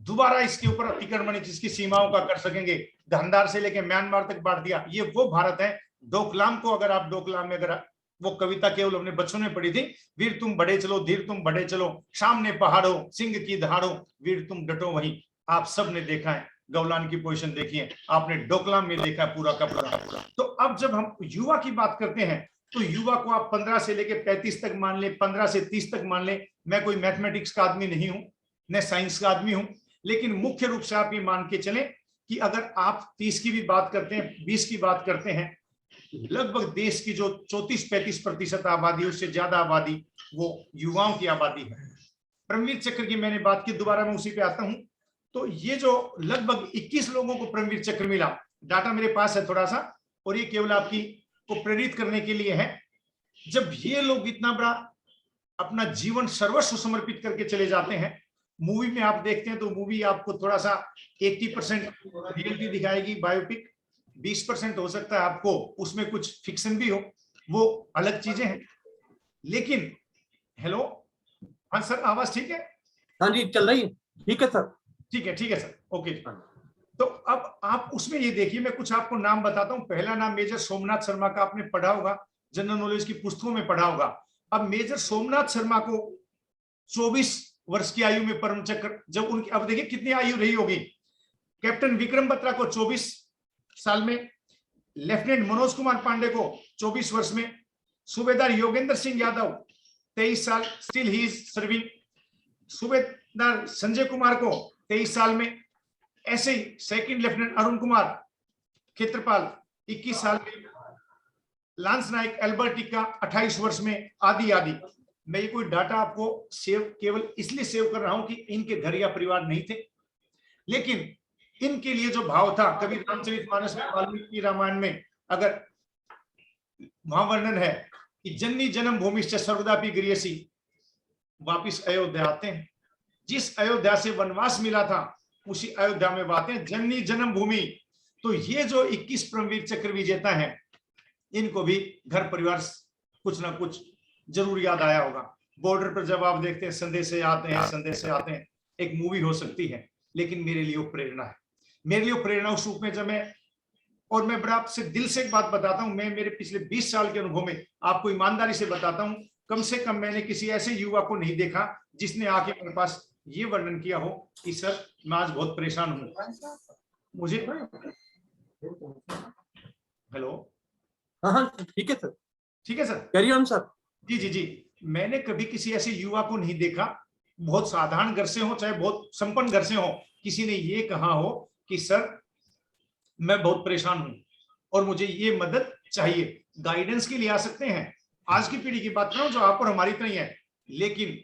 दोबारा इसके ऊपर अतिक्रमण जिसकी सीमाओं का कर सकेंगे, गांधार से लेकर म्यांमार तक बांट दिया, ये वो भारत है। डोकलाम को अगर आप डोकलाम में अगर वो कविता केवल हमने बच्चों में पढ़ी थी, वीर तुम बढ़े चलो, धीर तुम बढ़े चलो, सामने पहाड़ों सिंह की दहाड़ो, वीर तुम डटो वहीं। आप सब ने देखा है, गौलान की पोजीशन देखी है, आपने डोकलाम में देखा पूरा का पूरा। तो अब जब हम युवा की बात करते हैं तो युवा को आप 15 से लेकर 35 तक मान ले, 15 से 30 तक मान ले। मैं कोई मैथमेटिक्स का आदमी नहीं हूं, न साइंस का आदमी हूं, लेकिन मुख्य रूप से आप ये मान के चलें कि अगर आप 30 की भी बात करते हैं, 20 की बात करते हैं, लगभग देश की जो 34-35% आबादी, उससे ज्यादा आबादी वो युवाओं की आबादी है। परमवीर चक्र की मैंने बात की, दोबारा मैं उसी पे आता हूं। तो ये जो लगभग 21 लोगों को परमवीर चक्र मिला, डाटा मेरे पास है थोड़ा सा, और ये केवल आपकी को प्रेरित करने के लिए है। जब ये लोग इतना बड़ा अपना जीवन सर्वस्व समर्पित करके चले जाते हैं, मूवी में आप देखते हैं तो मूवी आपको थोड़ा सा 80% रियलिटी दिखाएगी, बायोपिक 20% हो सकता है आपको उसमें कुछ फिक्शन भी हो, वो अलग चीजें हैं। लेकिन हेलो, हाँ सर, आवाज ठीक है? हाँ जी, चल रही है, ठीक है सर, ठीक है सर, ओके। तो अब आप उसमें ये देखिए, मैं कुछ आपको नाम बताता हूं। पहला नाम मेजर सोमनाथ शर्मा का आपने पढ़ा होगा, जनरल नॉलेज की पुस्तकों में पढ़ा होगा। अब मेजर सोमनाथ शर्मा को 24 वर्ष की आयु में परम चक्र, जब उनकी, अब देखिए कितनी आयु रही होगी। कैप्टन विक्रम बत्रा को 24 साल में, लेफ्टिनेंट मनोज कुमार पांडे को 24 वर्ष में, सूबेदार योगेंद्र सिंह यादव 23 साल, स्टिल ही इज सर्विंग, सूबेदार संजय कुमार को 23 साल में, ऐसे ही सेकंड लेफ्टिनेंट अरुण कुमार क्षेत्रपाल 21 साल में, लांस नायक एल्बर्ट टिक्का 28 वर्ष में, आदि आदि। मैं ये कोई डाटा आपको सेव केवल इसलिए सेव कर रहा हूं कि इनके घर या परिवार नहीं थे, लेकिन इनके लिए जो भाव था, कभी रामचरितमानस में, वाल्मीकि रामायण में अगर वहां वर्णन है कि जननी जन्म भूमि से सर्वदापि गृहसी, वापिस अयोध्या आते हैं। जिस अयोध्या से वनवास मिला था उसी अयोध्या में बातें, जननी जन्म भूमि। तो ये जो 21 परमवीर चक्र विजेता हैं, इनको भी घर परिवार कुछ ना कुछ जरूर याद आया होगा। बॉर्डर पर जब आप देखते हैं संदेश से आते हैं, संदेश से आते हैं, एक मूवी हो सकती है, लेकिन मेरे लिए वो प्रेरणा है। मेरे लिए प्रेरणा उस रूप में जब मैं बड़ा आपसे दिल से एक बात बताता हूं, मैं मेरे पिछले 20 साल के अनुभव में आपको ईमानदारी से बताता हूं, कम से कम मैंने किसी ऐसे युवा को नहीं देखा जिसने आके मेरे पास ये वर्णन किया हो कि सर मैं आज बहुत परेशान हूं, मुझे। हेलो, हाँ ठीक है सर, ठीक है सर, कैरी ऑन सर। जी, मैंने कभी किसी ऐसे युवा को नहीं देखा, बहुत साधारण घर से हो चाहे बहुत संपन्न घर से हो, किसी ने ये कहा हो कि सर मैं बहुत परेशान हूं और मुझे ये मदद चाहिए। गाइडेंस के लिए आ सकते हैं, आज की पीढ़ी की बात कर रहा हूं जो आप और हमारी तरह है, लेकिन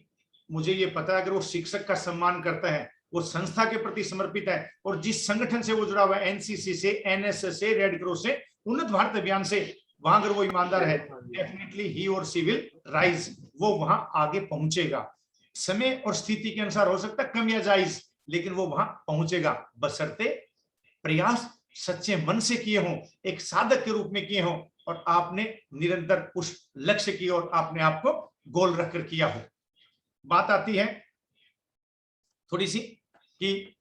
मुझे ये पता है अगर वो शिक्षक का सम्मान करता है, वो संस्था के प्रति समर्पित है, और जिस संगठन से वो जुड़ा हुआ है, एनसीसी से, एनएसएस से, रेड क्रॉस से, उन्नत भारत अभियान से, वहां अगर वो ईमानदार है, डेफिनेटली ही और सी विल राइज, वो वहां आगे पहुंचेगा। समय और स्थिति के अनुसार हो सकता है कम या जायज, लेकिन वो वहां पहुंचेगा, बशर्ते प्रयास सच्चे मन से किए हों, एक साधक के रूप में किए हों, और आपने निरंतर उस लक्ष्य की और आपने आपको गोल रखकर किया हो। बात आती है थोड़ी सी कि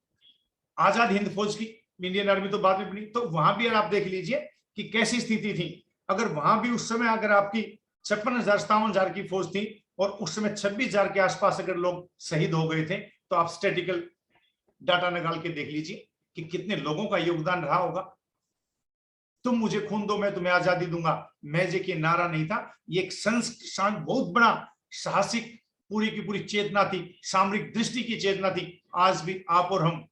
आजाद हिंद फौज की, इंडियन आर्मी तो बाद में बनी, तो वहां भी आप देख लीजिए कि कैसी स्थिति थी। अगर वहां भी उस समय अगर आपकी 56,000-57,000 की फौज थी और उस समय 26,000 के आसपास अगर लोग शहीद हो गए थे, तो आप स्टैटिकल डाटा निकाल के देख लीजिए कि कितने लोगों का योगदान रहा होगा। तुम मुझे खून दो मैं तुम्हें आजादी दूंगा, मैजे के नारा नहीं था, ये एक बहुत बड़ा साहसिक पूरी की पूरी चेतना थी, सामरिक दृष्टि की चेतना थी। आज भी आप और हम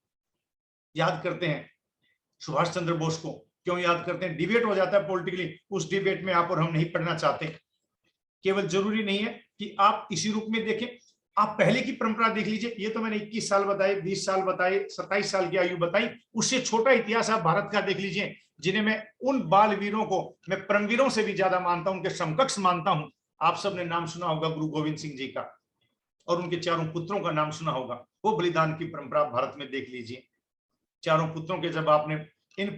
याद करते हैं सुभाष चंद्र बोस को। क्यों याद करते हैं? डिबेट हो जाता है पॉलिटिकली, उस डिबेट में आप और हम नहीं पढ़ना चाहते। केवल जरूरी नहीं है कि आप इसी रूप में देखें, आप पहले की परंपरा देख लीजिए। ये तो मैंने 21 साल बताए, 20 साल बताए, 27 साल की आयु बताई, उससे छोटा इतिहास आप भारत का देख लीजिए, जिन्हें मैं उन बाल वीरों को मैं परमवीरों से भी ज्यादा मानता हूं, उनके समकक्ष मानता हूं। आप सबने नाम सुना होगा गुरु गोविंद सिंह जी का, और उनके चारों पुत्रों का नाम सुना होगा। वो बलिदान की परंपरा भारत में देख लीजिए। चारों पुत्रों के जब आपने इन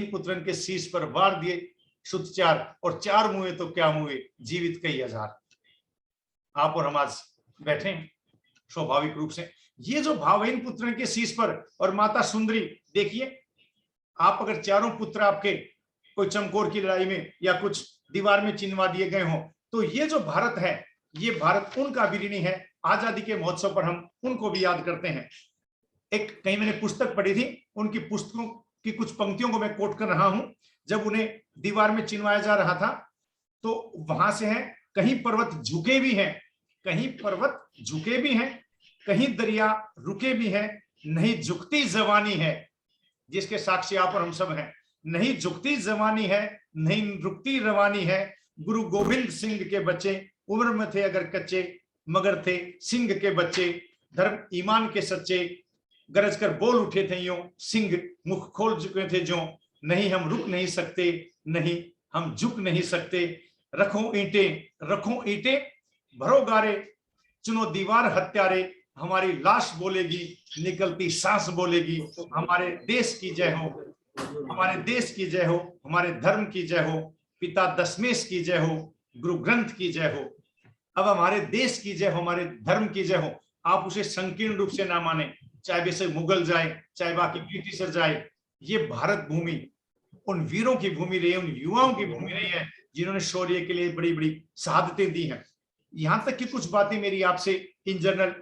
पुत्रन के शीश पर वार दिए शुद्ध चार, और चार मुए तो क्या मुए, जीवित कई हजार। आप और हम आज बैठे हैं स्वाभाविक रूप से। ये जो भाव है इन पुत्रन के शीश पर, और माता सुंदरी देखिए, आप अगर चारों पुत्र आपके कोई चमकौर की लड़ाई में या कुछ दीवार में चिन्हवा दिए गए हो, तो ये जो भारत है, ये भारत उनका भी ऋणी है। आजादी के महोत्सव पर हम उनको भी याद करते हैं। एक कहीं मैंने पुस्तक पढ़ी थी, उनकी पुस्तकों की कुछ पंक्तियों को मैं कोट कर रहा हूं। जब उन्हें दीवार में चिन्हवाया जा रहा था, तो वहां से है, कहीं पर्वत झुके भी हैं, कहीं पर्वत झुके भी हैं, कहीं दरिया रुके भी हैं, नहीं झुकती जवानी है, जिसके साक्षी आप और हम सब हैं। नहीं झुकती जवानी है, नहीं रुकती रवानी है, गुरु गोविंद सिंह के बच्चे, उम्र में थे अगर कच्चे, मगर थे सिंह के बच्चे, धर्म ईमान के सच्चे, गरज कर बोल उठे थे यूं, सिंह मुख खोल चुके थे जो, नहीं हम रुक नहीं सकते, नहीं हम झुक नहीं सकते, रखो ईंटें भरो गारे, चुनो दीवार हत्यारे, हमारी लाश बोलेगी, निकलती सांस बोलेगी, हमारे देश की जय हो, हमारे देश की जय हो, हमारे धर्म की जय हो, पिता दशमेश की जय हो, गुरु ग्रंथ की जय हो। अब हमारे देश की जय हो, हमारे धर्म की जय हो। आप उसे संकीर्ण रूप से ना माने, चाहे वैसे मुगल जाए, चाहे बाकी ब्रिटिशर जाए, ये भारत भूमि उन वीरों की भूमि रही है, उन युवाओं की भूमि रही है, जिन्होंने शौर्य के लिए बड़ी बड़ी शहादतें दी हैं। यहां तक कि कुछ बातें मेरी आपसे इन जनरल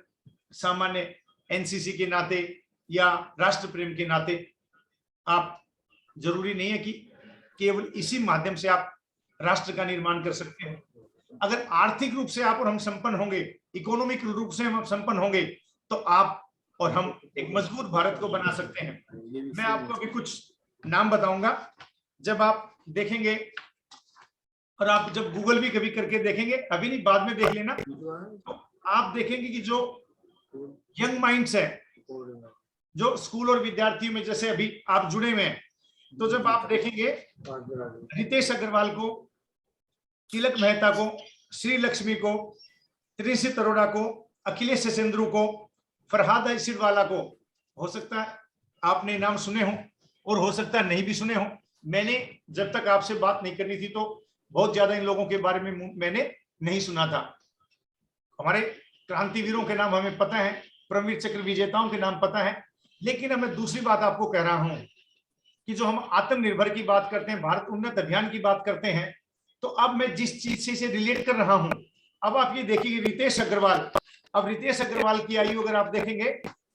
सामान्य एनसीसी के नाते या राष्ट्र प्रेम के नाते, आप जरूरी नहीं है कि केवल इसी माध्यम से आप राष्ट्र का निर्माण कर सकते हैं। अगर आर्थिक रूप से आप और हम संपन्न होंगे, इकोनॉमिक रूप से हम संपन्न होंगे, तो आप और हम एक मजबूत भारत को बना सकते हैं। मैं आपको अभी कुछ नाम बताऊंगा। जब आप देखेंगे, और आप जब गूगल भी कभी करके देखेंगे, अभी नहीं बाद में देख लेना, तो आप देखेंगे कि जो यंग माइंड्स है, जो स्कूल और विद्यार्थियों में जैसे अभी आप जुड़े हुए हैं, तो जब आप देखेंगे रितेश अग्रवाल को, तिलक मेहता को, श्री लक्ष्मी को, त्रिशित अरोड़ा को, अखिलेश सेंद्रू को, फरहाद ऐसिडवाला को, हो सकता है आपने नाम सुने हो और हो सकता है नहीं भी सुने हो। मैंने जब तक आपसे बात नहीं करनी थी तो बहुत ज्यादा इन लोगों के बारे में मैंने नहीं सुना था। हमारे क्रांतिवीरों के नाम हमें पता है, परमवीर चक्र विजेताओं के नाम पता है, लेकिन अब मैं दूसरी बात आपको कह रहा हूं कि जो हम आत्मनिर्भर की बात करते हैं, भारत उन्नत अभियान की बात करते हैं, तो अब मैं जिस चीज से इसे रिलेट कर रहा हूं, अब आप ये देखिए रितेश अग्रवाल। अब रितेश अग्रवाल की आयु अगर आप देखेंगे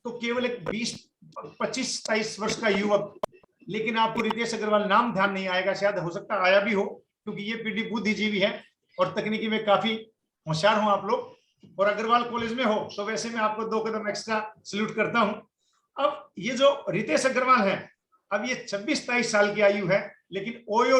तो केवल एक 20-25-27 वर्ष का युवक, लेकिन आपको रितेश अग्रवाल नाम ध्यान नहीं आएगा, शायद हो सकता है आया भी हो, क्योंकि ये पीढ़ी बुद्धिजीवी है और तकनीकी में काफी होशियार हो आप लोग, और अग्रवाल कॉलेज में हो, तो वैसे मैं आपको 2 कदम एक्स्ट्रा सल्यूट करता हूं। अब ये जो रितेश अग्रवाल है, अब ये 26-27 साल की आयु है, लेकिन ओयो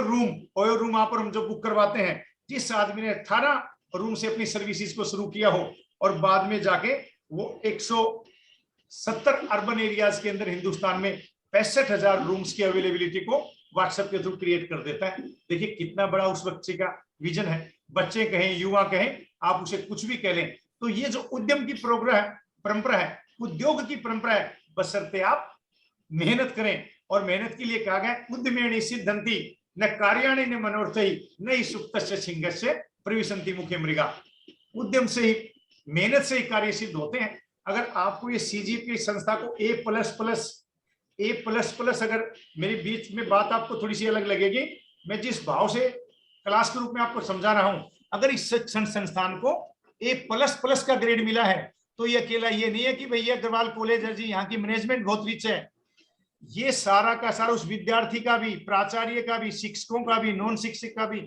रूम आप और हम जो बुक करवाते हैं, जिस आदमी ने 18 रूम से अपनी सर्विसेज को शुरू किया हो और बाद में जाके वो 170 अर्बन एरियाज के अंदर हिंदुस्तान में 65,000 रूम्स की अवेलेबिलिटी को व्हाट्सएप के थ्रू क्रिएट कर देता है। देखिए कितना बड़ा उस बच्चे का विजन है। बच्चे कहें, युवा कहें, आप उसे कुछ भी कह लें, तो ये जो उद्यम की परंपरा है, उद्योग की परंपरा है, बशर्ते आप मेहनत करें। और मेहनत के लिए कहा गया उद्यमेणी सिद्धंति न कार्याणि न मनोर्थी न सुप्तस्य सिंहस्य प्रविशन्ति मुखे मृगा। उद्यम से ही, मेहनत से ही कार्य सिद्ध होते हैं। अगर आपको ये सीजीपी संस्था को A++ अगर मेरे बीच में बात आपको थोड़ी सी अलग लगेगी, मैं जिस भाव से क्लास के रूप में आपको समझा रहा हूं, अगर इस शिक्षण संस्थान को A++ का ग्रेड मिला है तो ये अकेला ये नहीं है कि भैया अग्रवाल कॉलेज है जी, यहाँ की मैनेजमेंट बहुत रिच है। ये सारा का सारा उस विद्यार्थी का भी, प्राचार्य का भी, शिक्षकों का भी, नॉन शिक्षक का भी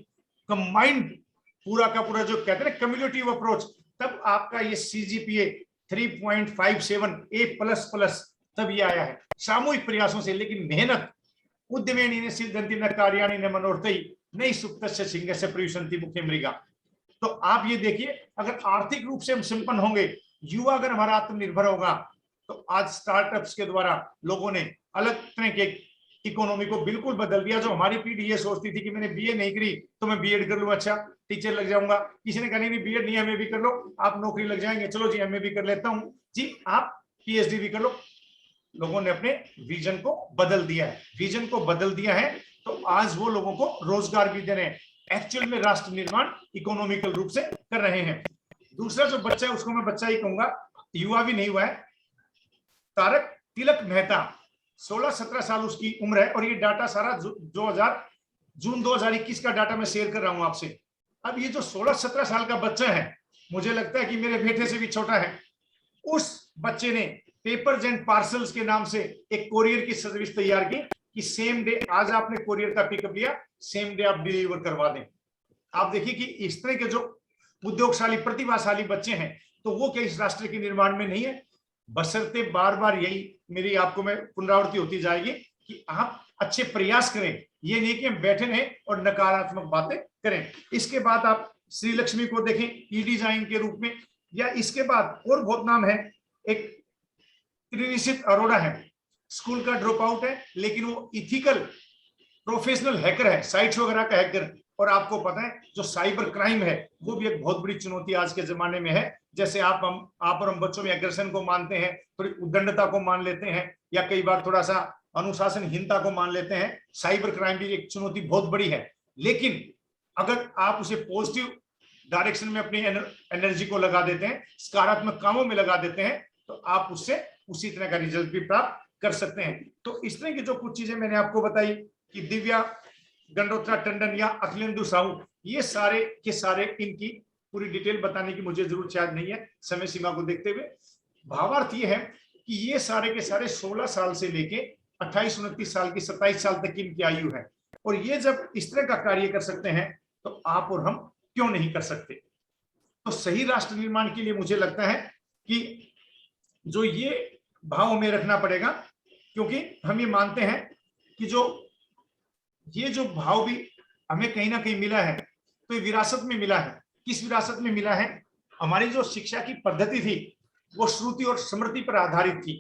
कंबाइंड पूरा का पूरा जो कहते हैं कम्युनिटिव अप्रोच, तब आपका ये CGPA 3.57 A++ तब ये आया है सामूहिक प्रयासों से। लेकिन मेहनत उद्यमेन सिद्धंति न कार्याणि न मनोरथै नहीं सुप्तस्य सिंहस्य प्रयुशन्ति मुख्य मृगा। तो आप ये देखिए, अगर आर्थिक रूप से हम संपन्न होंगे, युवा अगर हमारा आत्मनिर्भर होगा, तो आज स्टार्टअप्स के द्वारा लोगों ने अलग तरह के इकोनॉमी को बिल्कुल बदल दिया। जो हमारी पीढ़ी ये सोचती थी कि मैंने बीए नहीं करी तो मैं बीएड कर लूं, अच्छा टीचर लग जाऊंगा। किसी ने कहा नहीं बीएड नहीं, एमए भी कर लो, आप नौकरी लग जाएंगे, चलो जी एमए भी कर लेता हूं जी, आप पीएचडी भी कर लो। लोगों ने अपने विजन को बदल दिया है, विजन को बदल दिया है, तो आज वो लोगों को रोजगार भी दे रहे हैं, एक्चुअल में राष्ट्र निर्माण इकोनॉमिकल रूप से कर रहे हैं। दूसरा जो बच्चा है उसको मैं बच्चा ही कहूंगा, युवा भी नहीं हुआ है, तारक तिलक मेहता, 16-17 साल उसकी उम्र है, और ये डाटा सारा जून 2021 का डाटा मैं शेयर कर रहा हूं आपसे। अब ये जो 16-17 साल का बच्चा है, मुझे लगता है कि मेरे बेटे से भी छोटा है, उस बच्चे ने पेपर्स एंड पार्सल्स के नाम से एक कोरियर की सर्विस तैयार की कि सेम डे, आज आपने कोरियर का पिकअप लिया, सेम डे आप डिलीवर करवा दें। आप देखिए कि इस तरह के जो उद्योगशाली प्रतिभाशाली बच्चे हैं, तो वो क्या इस राष्ट्र के निर्माण में नहीं है? बशर्ते बार बार यही मेरी आपको मैं पुनरावृत्ति होती जाएगी कि आप अच्छे प्रयास करें, ये नहीं कि हम बैठे रहें और नकारात्मक बातें करें। इसके बाद आप श्री लक्ष्मी को देखें ई डिजाइन के रूप में, या इसके बाद और बहुत नाम है, एक त्रिनिशित अरोड़ा है, स्कूल का ड्रॉप आउट है, लेकिन वो इथिकल प्रोफेशनल हैकर है, साइट्स वगैरह का हैकर। और आपको पता है जो साइबर क्राइम है वो भी एक बहुत बड़ी चुनौती आज के जमाने में है। जैसे आप और हम बच्चों में एग्रेशन को मानते हैं, थोड़ी उद्दंडता को मान लेते हैं, या कई बार थोड़ा सा अनुशासनहीनता को मान लेते हैं। साइबर क्राइम भी एक चुनौती बहुत बड़ी है, लेकिन अगर आप उसे पॉजिटिव डायरेक्शन में अपनी एनर्जी को लगा देते हैं, सकारात्मक कामों में लगा देते हैं, तो आप उससे उसी तरह का रिजल्ट भी प्राप्त कर सकते हैं। तो इस तरह की जो कुछ चीजें मैंने आपको बताई कि दिव्या गंडोत्रा टंडन या अखिलेंदु साहू, ये सारे के सारे, इनकी पूरी डिटेल बताने की मुझे जरूरत शायद नहीं है समय सीमा को देखते हुए। भावार्थ ये है कि ये सारे के सारे 16 साल से लेके 28-29 साल की 27 साल तक की इनकी आयु है, और ये जब इस तरह का कार्य कर सकते हैं तो आप और हम क्यों नहीं कर सकते? तो सही राष्ट्र निर्माण के लिए मुझे लगता है कि जो ये भाव हमें रखना पड़ेगा, क्योंकि हम ये मानते हैं कि ये जो भाव भी हमें कहीं ना कहीं मिला है, तो ये विरासत में मिला है। किस विरासत में मिला है? हमारी जो शिक्षा की पद्धति थी वो श्रुति और स्मृति पर आधारित थी।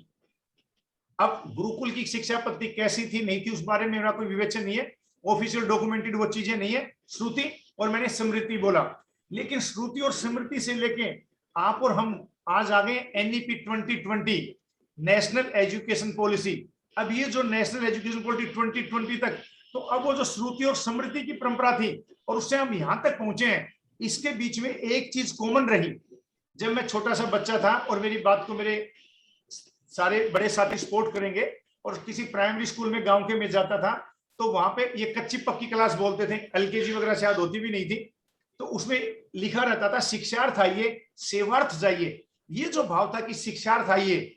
अब गुरुकुल की शिक्षा पद्धति कैसी थी नहीं थी उस बारे में मेरा कोई विवेचन नहीं है, ऑफिशियल डॉक्यूमेंटेड वो चीजें नहीं है, श्रुति और मैंने स्मृति बोला। लेकिन श्रुति और स्मृति से लेके आप और हम आज आ गए NEP 2020, नेशनल एजुकेशन पॉलिसी। अब ये जो नेशनल एजुकेशन पॉलिसी 2020 तक, तो अब वो जो श्रुति और स्मृति की परंपरा थी और उससे हम यहां तक पहुंचे हैं, इसके बीच में एक चीज कॉमन रही। जब मैं छोटा सा बच्चा था, और मेरी बात को मेरे सारे बड़े साथी सपोर्ट करेंगे, और किसी प्राइमरी स्कूल में गांव के में जाता था, तो वहां पे ये कच्ची पक्की क्लास बोलते थे, LKG वगैरह शायद होती भी नहीं थी, तो उसमें लिखा रहता था शिक्षार्थ आइए सेवार्थ जाइए। ये जो भाव था कि शिक्षार्थ आइए,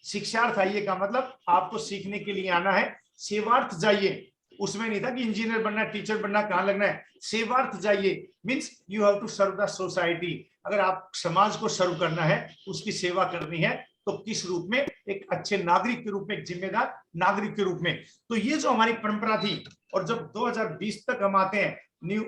शिक्षार्थ आइए का मतलब आपको सीखने के लिए आना है, सेवार्थ जाइए उसमें नहीं था कि इंजीनियर बनना है, टीचर बनना, कहां लगना है। सेवार्थ जाइए means you have to serve the society. अगर आप समाज को सर्व करना है, उसकी सेवा करनी है, तो किस रूप में? एक अच्छे नागरिक के रूप में, एक जिम्मेदार नागरिक के रूप में। तो ये जो हमारी परंपरा थी, और जब 2020 तक हम आते हैं न्यू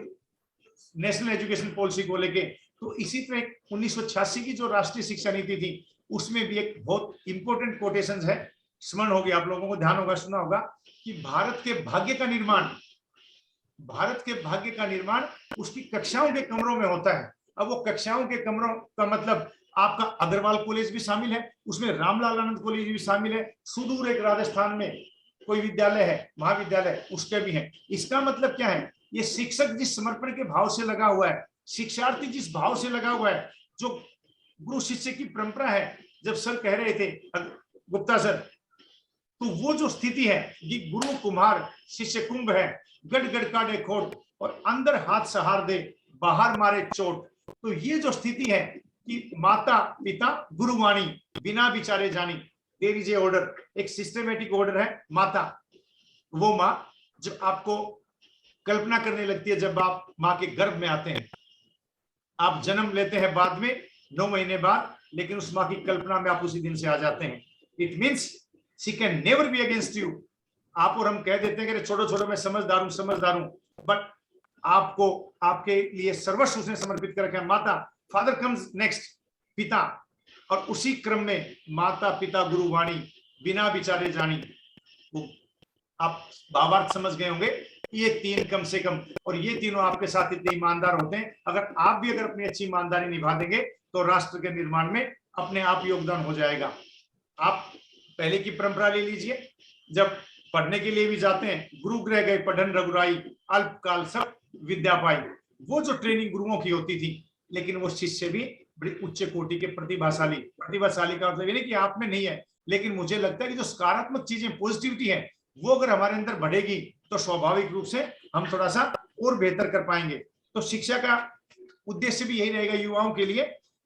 नेशनल एजुकेशन पॉलिसी को लेके, तो इसी तरह 1986 की जो राष्ट्रीय शिक्षा नीति थी, उसमें भी एक बहुत इंपॉर्टेंट कोटेशन है, स्मरण होगी आप लोगों को, ध्यान होगा, सुना होगा कि भारत के भाग्य का निर्माण उसकी कक्षाओं के कमरों में होता है। अब वो कक्षाओं के कमरों का मतलब आपका अग्रवाल कॉलेज भी शामिल है, उसमें रामलाल आनंद कॉलेज भी शामिल है, सुदूर एक राजस्थान में कोई विद्यालय है, महाविद्यालय, उसके भी है। इसका मतलब क्या है? ये शिक्षक जिस समर्पण के भाव से लगा हुआ है, शिक्षार्थी जिस भाव से लगा हुआ है, जो गुरु शिष्य की परंपरा है। जब सर कह रहे थे, गुप्ता सर, तो वो जो स्थिति है कि गुरु कुम्हार शिष्य कुंभ है, गड़ गड़ काटे खोट और अंदर हाथ सहार दे बाहर मारे चोट। तो ये जो स्थिति है कि माता पिता गुरुवाणी बिना विचारे जानी, देयर इज ए ऑर्डर, एक सिस्टमेटिक ऑर्डर है। माता वो माँ जो आपको कल्पना करने लगती है जब आप माँ के गर्भ में आते हैं। आप जन्म लेते हैं बाद में 9 महीने बाद, लेकिन उस माँ की कल्पना में आप उसी दिन से आ जाते हैं। It means she can never be against you. आप और हम कह देते हैं कि छोड़ो छोड़ो मैं समझदार हूं, बट आपको आपके लिए सर्वस्व उसने समर्पित कर रखा है। माता, फादर कम्स नेक्स्ट, पिता, और उसी क्रम में माता पिता गुरुवाणी बिना विचारे जानी। वो आप भावार्थ समझ गए होंगे, ये 3 कम से कम, और ये तीनों आपके साथ इतने ईमानदार होते हैं। अगर आप भी अपनी अच्छी ईमानदारी निभा देंगे तो राष्ट्र के निर्माण में अपने आप योगदान हो जाएगा। आप पहले की परंपरा ले लीजिए, जब पढ़ने के लिए भी जाते हैं, गुरु गृह गए पढ़न रघुराई, अल्पकाल सब विद्या पाई। वो जो ट्रेनिंग गुरुओं की होती थी, लेकिन वो शिष्य भी बड़ी उच्च कोटि के प्रतिभाशाली का मतलब ये नहीं कि आप में नहीं है, लेकिन मुझे लगता है कि जो सकारात्मक चीजें, पॉजिटिविटी है, वो अगर हमारे अंदर बढ़ेगी तो स्वाभाविक रूप से हम थोड़ा सा और बेहतर कर पाएंगे। तो शिक्षा का उद्देश्य भी यही रहेगा युवाओं के लिए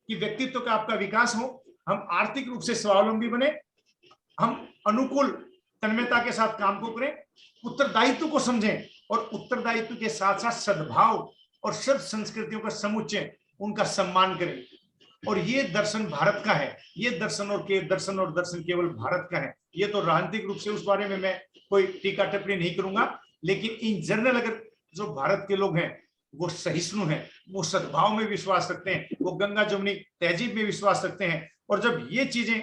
कि व्यक्तित्व का आपका विकास हो, हम आर्थिक रूप से स्वावलंबी बने, हम अनुकूल तन्मयता के साथ काम को करें, उत्तरदायित्व को समझें, और उत्तरदायित्व के साथ साथ सद्भाव और सद संस्कृतियों का समुच्चय, उनका सम्मान करें। और ये दर्शन भारत का है, ये दर्शन और दर्शन केवल भारत का है। ये तो राजनीतिक रूप से उस बारे में मैं कोई टीका टिप्पणी नहीं करूंगा, लेकिन इन जनरल अगर जो भारत के लोग हैं वो सहिष्णु हैं, वो सद्भाव में विश्वास रखते हैं, वो गंगा जमुनी तहजीब में विश्वास रखते हैं। और जब ये चीजें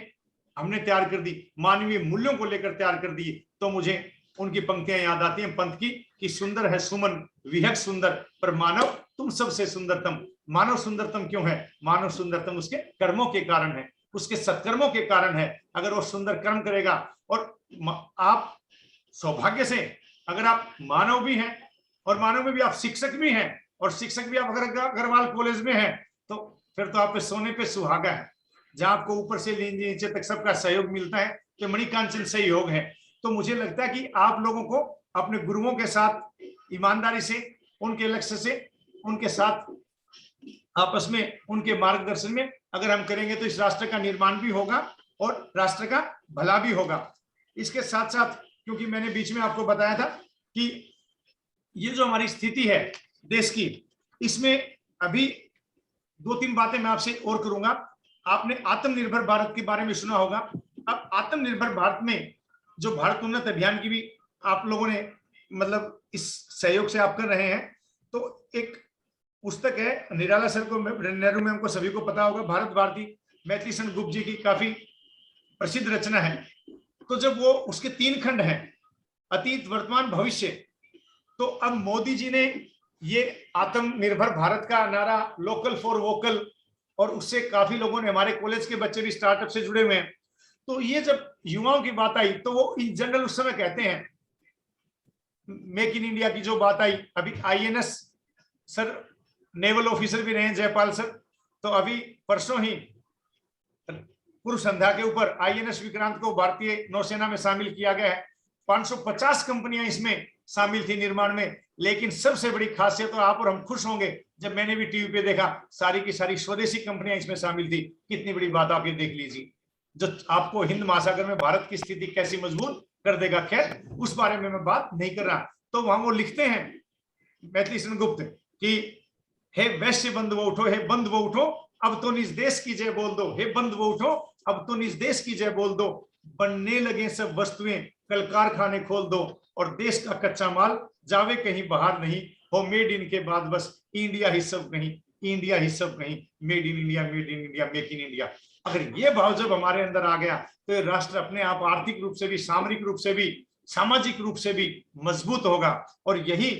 हमने तैयार कर दी, मानवीय मूल्यों को लेकर तैयार कर दी, तो मुझे उनकी पंक्तियां याद आती हैं पंत की कि सुंदर है सुमन विहक सुंदर, पर मानव तुम सबसे सुंदरतम। मानव सुंदरतम क्यों है? मानव सुंदरतम उसके कर्मों के कारण है, उसके सत्कर्मों के कारण है। अगर वो सुंदर कर्म करेगा, और आप सौभाग्य से अगर आप मानव भी हैं और मानव में भी आप शिक्षक भी हैं, और शिक्षक भी आप अगर अग्रवाल कॉलेज में हैं, तो फिर तो आप पे सोने पे सुहागा है, जहां आपको ऊपर से नीचे तक सबका सहयोग मिलता है, तो मणिकांचन सहयोग है। तो मुझे लगता है कि आप लोगों को अपने गुरुओं के साथ ईमानदारी से, उनके लक्ष्य से, उनके साथ आपस में उनके मार्गदर्शन में अगर हम करेंगे तो इस राष्ट्र का निर्माण भी होगा और राष्ट्र का भला भी होगा। इसके साथ साथ, क्योंकि मैंने बीच में आपको बताया था कि ये जो हमारी स्थिति है देश की, इसमें अभी 2-3 बातें मैं आपसे और करूंगा। आपने आत्मनिर्भर भारत के बारे में सुना होगा। अब आत्मनिर्भर भारत में जो भारत उन्नत अभियान की भी आप लोगों ने मतलब इस सहयोग से आप कर रहे हैं, तो एक पुस्तक है निराला सर को, नेहरू मैम को सभी को पता होगा, भारत भारती, मैथिली सन गुप्त जी की काफी प्रसिद्ध रचना है। तो जब वो उसके 3 खंड हैं, अतीत वर्तमान भविष्य, तो अब मोदी जी ने ये आत्मनिर्भर भारत का नारा लोकल फॉर वोकल, और उससे काफी लोगों ने, हमारे कॉलेज के बच्चे भी स्टार्टअप से जुड़े हुए हैं। तो ये जब युवाओं की बात आई तो वो इन जनरल उस समय कहते हैं, मेक इन इंडिया की जो बात आई, अभी INS सर नेवल ऑफिसर भी रहे हैं जयपाल सर, तो अभी परसों ही पूर्व संध्या के ऊपर INS विक्रांत को भारतीय नौसेना में शामिल किया गया है। 550 कंपनियां इसमें शामिल थी निर्माण में, लेकिन सबसे बड़ी खासियत, तो आप और हम खुश होंगे जब मैंने भी टीवी पे देखा, सारी की सारी स्वदेशी कंपनियां इसमें शामिल थी। कितनी बड़ी बात आप ये देख लीजिए, जो आपको हिंद महासागर में भारत की स्थिति कैसी मजबूत कर देगा। खैर उस बारे में मैं बात नहीं कर रहा। तो वहां वो लिखते हैं मैथिली सन गुप्त कि हे वैश्य बंद वो उठो, हे बंद वो उठो, अब तो निज देश की जय बोल दो। हे बंद वो उठो, अब तो निज देश की जय बोल दो। बनने लगे सब वस्तुएं, कल कारखाने खोल दो, और देश का कच्चा माल जावे कहीं बाहर नहीं, हो मेड इन के बाद बस इंडिया ही सब कहीं, इंडिया ही सब कहीं, made in India, made in India, make in India. अगर ये भाव जब हमारे अंदर आ गया तो ये राष्ट्र अपने आप आर्थिक रूप से भी, सामरिक रूप से भी, सामाजिक रूप से भी मजबूत होगा। और यही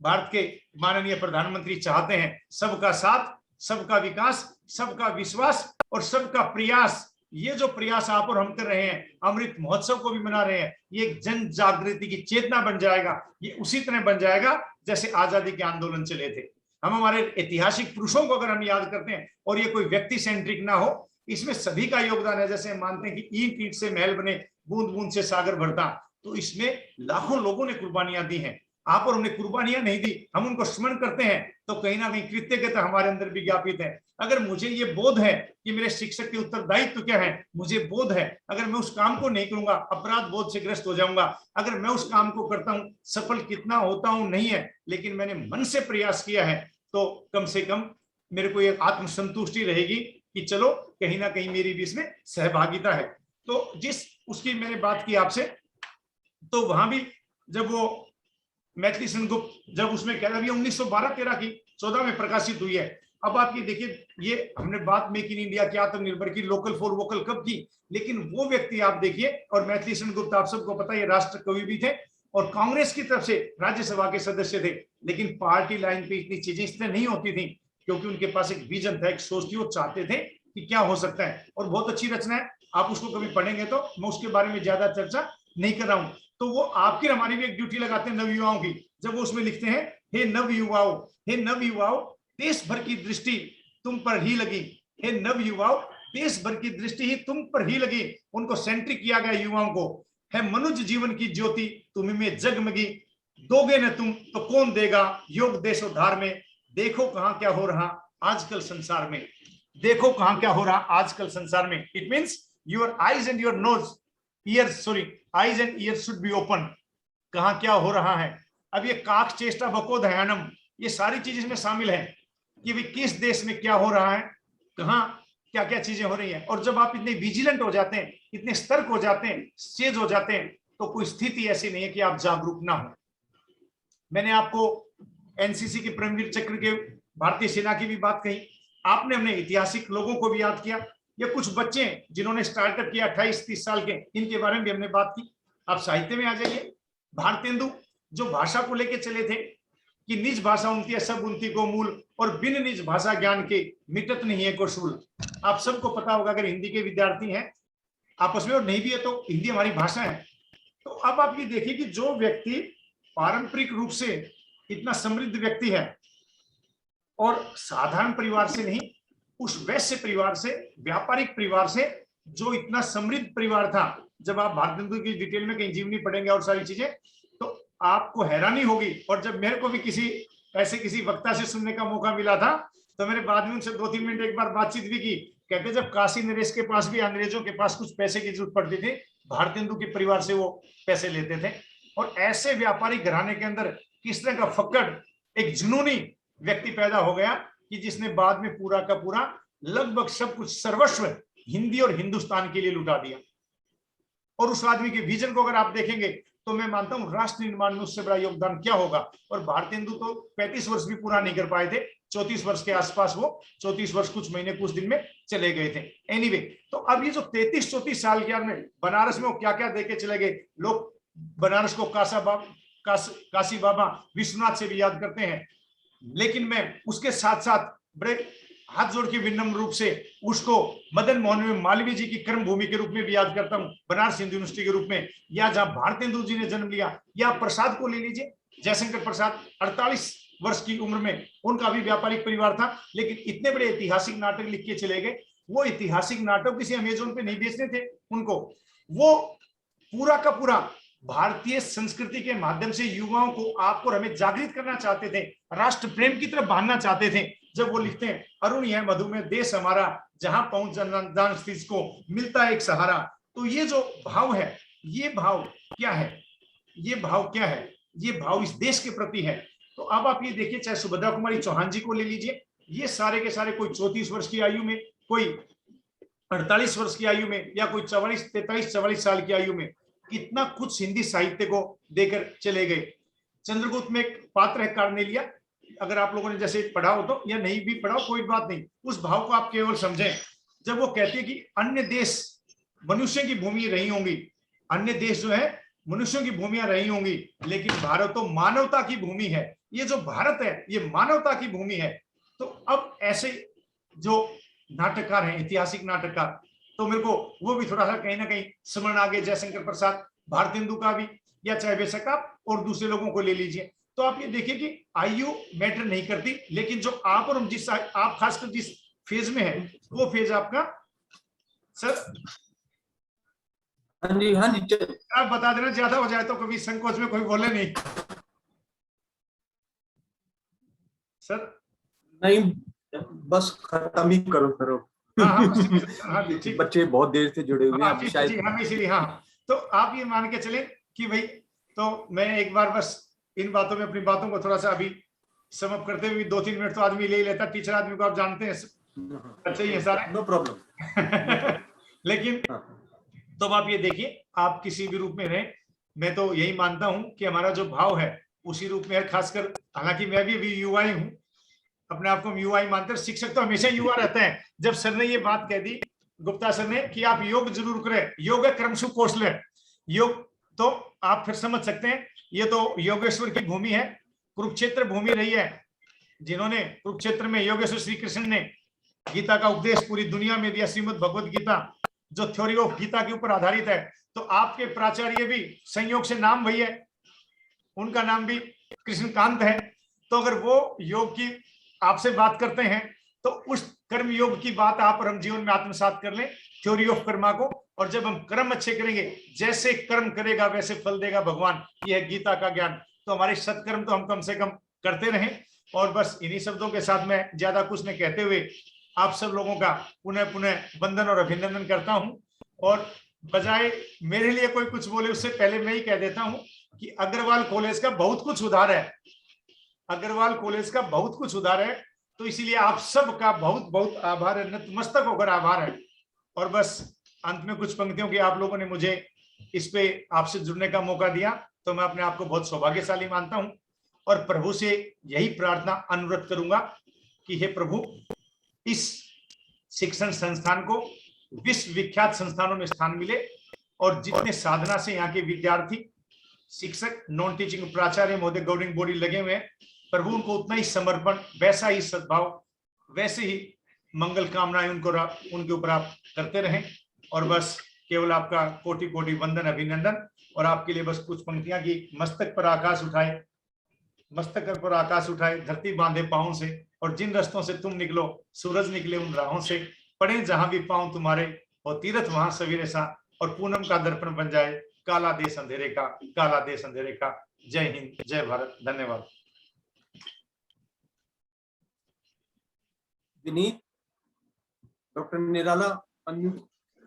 भारत के माननीय प्रधानमंत्री चाहते हैं, सबका साथ, सबका विकास, सबका विश्वास और सबका प्रयास। ये जो प्रयास आप और हम कर रहे हैं, अमृत महोत्सव को भी मना रहे हैं, ये एक जन जागृति की चेतना बन जाएगा। ये उसी तरह बन जाएगा जैसे आजादी के आंदोलन चले थे। हम हमारे ऐतिहासिक पुरुषों को अगर हम याद करते हैं, और ये कोई व्यक्ति सेंट्रिक ना हो, इसमें सभी का योगदान है। जैसे हम मानते हैं कि ईंट ईंट से महल बने, बूंद बूंद से सागर भरता। तो इसमें लाखों लोगों ने कुर्बानियां दी हैं, आप और हमने कुर्बानियां नहीं दी, हम उनको स्मरण करते हैं तो कहीं ना कहीं कृतज्ञता हमारे अंदर भी ज्ञापित है। अगर मुझे ये बोध है कि मेरे शिक्षक के उत्तरदायित्व क्या है, मुझे बोध है अगर मैं उस काम को नहीं करूंगा अपराध बोध से ग्रस्त हो जाऊंगा, अगर मैं उस काम को करता हूं सफल कितना होता हूं नहीं है, लेकिन मैंने मन से प्रयास किया है, तो कम से कम मेरे को एक आत्मसंतुष्टि रहेगी कि चलो कहीं ना कहीं मेरी भी इसमें सहभागिता है। तो जिस उसकी मैंने बात की आपसे, तो वहां भी जब वो मैथिली सेनगुप्त जब उसमें कह रहा है 1912-13 की 14 में प्रकाशित हुई है। अब आप ये देखिए, ये हमने बात मेक इन इंडिया की, आत्मनिर्भर की, लोकल फॉर वोकल कब की, लेकिन वो व्यक्ति आप देखिए, और मैथिली सेनगुप्त आप सबको पता है ये राष्ट्र कवि भी थे और कांग्रेस की तरफ से राज्यसभा के सदस्य थे, लेकिन पार्टी लाइन पे इतनी चीजें इसलिए नहीं होती थी क्योंकि उनके पास एक विजन था, एक सोच थी, वो चाहते थे कि क्या हो सकता है। और बहुत अच्छी रचना है, आप उसको कभी पढ़ेंगे तो मैं उसके बारे में ज्यादा चर्चा नहीं कर रहा हूं। तो वो आपकी हमारी भी एक ड्यूटी लगाते हैं नवयुवाओं की, जब वो उसमें लिखते हैं, हे नवयुवाओ, हे नवयुवाओ, देश भर की दृष्टि तुम पर ही लगी, हे नवयुवाओ, देश भर की दृष्टि ही तुम पर ही लगी। उनको सेंट्रिक किया गया युवाओं को, है मनुष्य जीवन की ज्योति तुम्हें में जगमगी, दोगे न तुम तो कौन देगा योग देशोद्धार में, देखो कहां क्या हो रहा आजकल संसार में, देखो कहां क्या हो रहा आजकल संसार में। It means your eyes and your nose eyes and year should be open, कहां क्या हो रहा है। अब ये काक चेष्टा बको दयानम, ये सारी चीज इसमें शामिल है कि भी किस देश में क्या हो रहा है, कहां क्या क्या चीजें हो रही हैं। और जब आप इतने विजिलेंट हो जाते हैं, इतने सतर्क हो जाते हैं, सचेत हो जाते हैं, तो कोई स्थिति ऐसी नहीं है कि आप जागरूक ना हो। मैंने आपको एनसीसी के परमवीर चक्र के भारतीय सेना की भी बात कही, आपने हमने ऐतिहासिक लोगों को भी याद किया, ये कुछ बच्चे जिन्होंने स्टार्टअप किया 28-30 साल के, इनके बारे में भी हमने बात की। आप साहित्य में आ जाइए, भारतेंदु जो भाषा को लेके चले थे कि निज भाषा उनती है सब उनती को मूल, और बिन निज भाषा ज्ञान के मिटत नहीं है को शूल। आप सबको पता होगा, अगर हिंदी के विद्यार्थी हैं आपस में, और नहीं भी है तो हिंदी हमारी भाषा है। तो अब आप ये देखिए कि जो व्यक्ति पारंपरिक रूप से इतना समृद्ध व्यक्ति है और साधारण परिवार से नहीं, उस वैश्य परिवार से, व्यापारिक परिवार से, जो इतना समृद्ध परिवार था, जब आप भारतेंदु की डिटेल में कहीं जीवनी पढ़ेंगे और सारी चीजें, तो आपको हैरानी होगी। और जब मेरे को भी किसी वक्ता से सुनने का मौका मिला था, तो मैंने बाद में उनसे 2-3 मिनट एक बार बातचीत भी की। कहते जब काशी नरेश के पास भी अंग्रेजों के पास कुछ पैसे की जरूरत पड़ती थी, भारतेंदु के परिवार से वो पैसे लेते थे। और ऐसे व्यापारिक घराने के अंदर किस तरह का फक्कड़, एक जुनूनी व्यक्ति पैदा हो गया कि जिसने बाद में पूरा का पूरा लगभग सब कुछ सर्वस्व हिंदी और हिंदुस्तान के लिए लुटा दिया। और उस आदमी के विजन को अगर आप देखेंगे तो मैं मानता हूं राष्ट्र निर्माण में उससे बड़ा योगदान क्या होगा। और भारतेंदु तो 35 वर्ष भी पूरा नहीं कर पाए थे, 34 वर्ष के आसपास वो 34 वर्ष कुछ महीने कुछ दिन में चले गए थे। एनीवे, तो अब ये जो 33-34 साल के में बनारस में वो क्या क्या देके चले गए। लोग बनारस को काशी बाबा विश्वनाथ से भी याद करते हैं, लेकिन मैं उसके साथ साथ बड़े हाथ जोड़ के विनम्र रूप से उसको मदन मोहन मालवीय जी की कर्म भूमि के रूप में भी याद करता हूं, बनारस हिंदू यूनिवर्सिटी के रूप में, या जहां भारतेंदु जी ने जन्म लिया। या प्रसाद को ले लीजिए, जयशंकर प्रसाद 48 वर्ष की उम्र में, उनका भी व्यापारिक परिवार था, लेकिन इतने बड़े ऐतिहासिक नाटक लिख के चले गए। वो ऐतिहासिक नाटक किसी अमेजोन पे नहीं बेचने थे उनको, वो पूरा का पूरा भारतीय संस्कृति के माध्यम से युवाओं को, आपको हमें जागृत करना चाहते थे, राष्ट्र प्रेम की तरफ बांधना चाहते थे। जब वो लिखते हैं, अरुण यह मधुमेह देश हमारा, जहां पहुंच जान को मिलता है एक सहारा। तो ये जो भाव है, ये भाव क्या है, ये भाव क्या है, ये भाव इस देश के प्रति है। तो अब आप ये देखिए, चाहे सुभद्रा कुमारी चौहान जी को ले लीजिए, ये सारे के सारे कोई 34 वर्ष की आयु में, कोई 48 वर्ष की आयु में, या कोई 43-44 साल की आयु में कितना कुछ हिंदी साहित्य को देकर चले गए। चंद्रगुप्त में एक पात्र है कार्नेलिया, अगर आप लोगों ने जैसे पढ़ा हो तो, या नहीं भी पढ़ा हो कोई बात नहीं, उस भाव को आप केवल समझें। जब वो कहती है कि अन्य देश मनुष्य की भूमि रही होंगी, अन्य देश जो है मनुष्यों की भूमियां रही होंगी, लेकिन भारत तो मानवता की भूमि है। ये जो भारत है ये मानवता की भूमि है। तो अब ऐसे जो नाटककार हैं, ऐतिहासिक नाटककार, तो मेरे को वो भी थोड़ा सा कहीं ना कहीं स्मरण आ गए, जयशंकर प्रसाद, भारतेंदु का भी, या चाहे बेशक आप और दूसरे लोगों को ले लीजिए। तो आप ये देखिए कि आयु मैटर नहीं करती, लेकिन जो आप और जिस आप खासकर जिस फेज में है, वो फेज आपका सर। हाँ जी आप बता देना, ज्यादा हो जाए तो कभी संकोच में कोई बोले नहीं सर। नहीं, बस खत्म ही करो सर। हाँ हाँ बस ठीक है सर, हाँ जी ठीक। बच्चे बहुत देर से जुड़े हुए हाँ हैं, ठीक है शायद। जी, हम इसीलिए हाँ। तो आप ये मान के चले कि भाई, तो मैं एक बार बस इन बातों में अपनी बातों को थोड़ा सा अभी समअप करते हुए, 2-3 मिनट तो आदमी ले ही लेता, टीचर आदमी को आप जानते हैं, अच्छा ही है सारे। No problem. लेकिन तो आप ये देखिए, आप किसी भी रूप में रहें, मैं तो यही मानता हूं कि हमारा जो भाव है उसी रूप में है। खासकर हालांकि मैं भी अभी युवा ही हूं, अपने आप को हम युवा ही मानते हैं, शिक्षक तो हमेशा युवा रहते हैं। जब सर ने ये बात कह दी, गुप्ता सर ने, कि आप योग जरूर करें, योग है क्रमशु कौशल योग, तो आप फिर समझ सकते हैं ये तो योगेश्वर की भूमि है, कुरुक्षेत्र भूमि रही है, जिन्होंने कुरुक्षेत्र में योगेश्वर श्री कृष्ण ने गीता का उपदेश पूरी दुनिया में दिया, श्रीमद् भगवद गीता जो थ्योरी ऑफ गीता के ऊपर आधारित है। तो आपके प्राचार्य भी संयोग से नाम वही है, उनका नाम भी कृष्णकांत है। तो अगर वो योग की आपसे बात करते हैं तो उस कर्म योग की बात आप और हम जीवन में आत्मसात कर लें, थ्योरी ऑफ कर्मा को। और जब हम कर्म अच्छे करेंगे, जैसे कर्म करेगा वैसे फल देगा भगवान, यह है गीता का ज्ञान। तो हमारे सत्कर्म तो हम कम से कम करते रहें। और बस इन्हीं शब्दों के साथ मैं ज्यादा कुछ नहीं कहते हुए आप सब लोगों का पुनः पुनः वंदन और अभिनंदन करता हूं। और बजाय मेरे लिए कोई कुछ बोले उससे पहले मैं ही कह देता हूं कि अग्रवाल कॉलेज का बहुत कुछ सुधार है, अग्रवाल कॉलेज का बहुत कुछ सुधार है। तो इसीलिए आप सबका बहुत बहुत आभार है, नतमस्तक होकर आभार है। और बस अंत में कुछ पंक्तियों की आप लोगों ने मुझे इस पे आपसे जुड़ने का मौका दिया, तो मैं अपने आप को बहुत सौभाग्यशाली मानता हूं। और प्रभु से यही प्रार्थना अनुरोध करूंगा कि हे प्रभु, इस शिक्षण संस्थान को विश्व विख्यात संस्थानों में स्थान मिले, और जितने साधना से यहाँ के विद्यार्थी, शिक्षक, नॉन टीचिंग प्राचार्य महोदय, गवर्निंग बॉडी लगे हुए हैं, प्रभु उनको उतना ही समर्पण, वैसा ही सद्भाव, वैसे ही मंगल कामनाएं उनको उनके ऊपर आप करते रहें। और बस केवल आपका कोटि कोटि वंदन अभिनंदन। और आपके लिए बस कुछ पंक्तियां की, मस्तक पर आकाश उठाए, मस्तक पर आकाश उठाए, धरती बांधे पांवों से, और जिन रस्तों से तुम निकलो, सूरज निकले उन राहों से, पड़े जहां भी पांव तुम्हारे, और तीर्थ वहां सवेरे सा, और पूनम का दर्पण बन जाए काला देश अंधेरे का, काला देश अंधेरे का। जय हिंद, जय भारत, धन्यवाद। विनीत, डॉक्टर निराला अनम्यूट।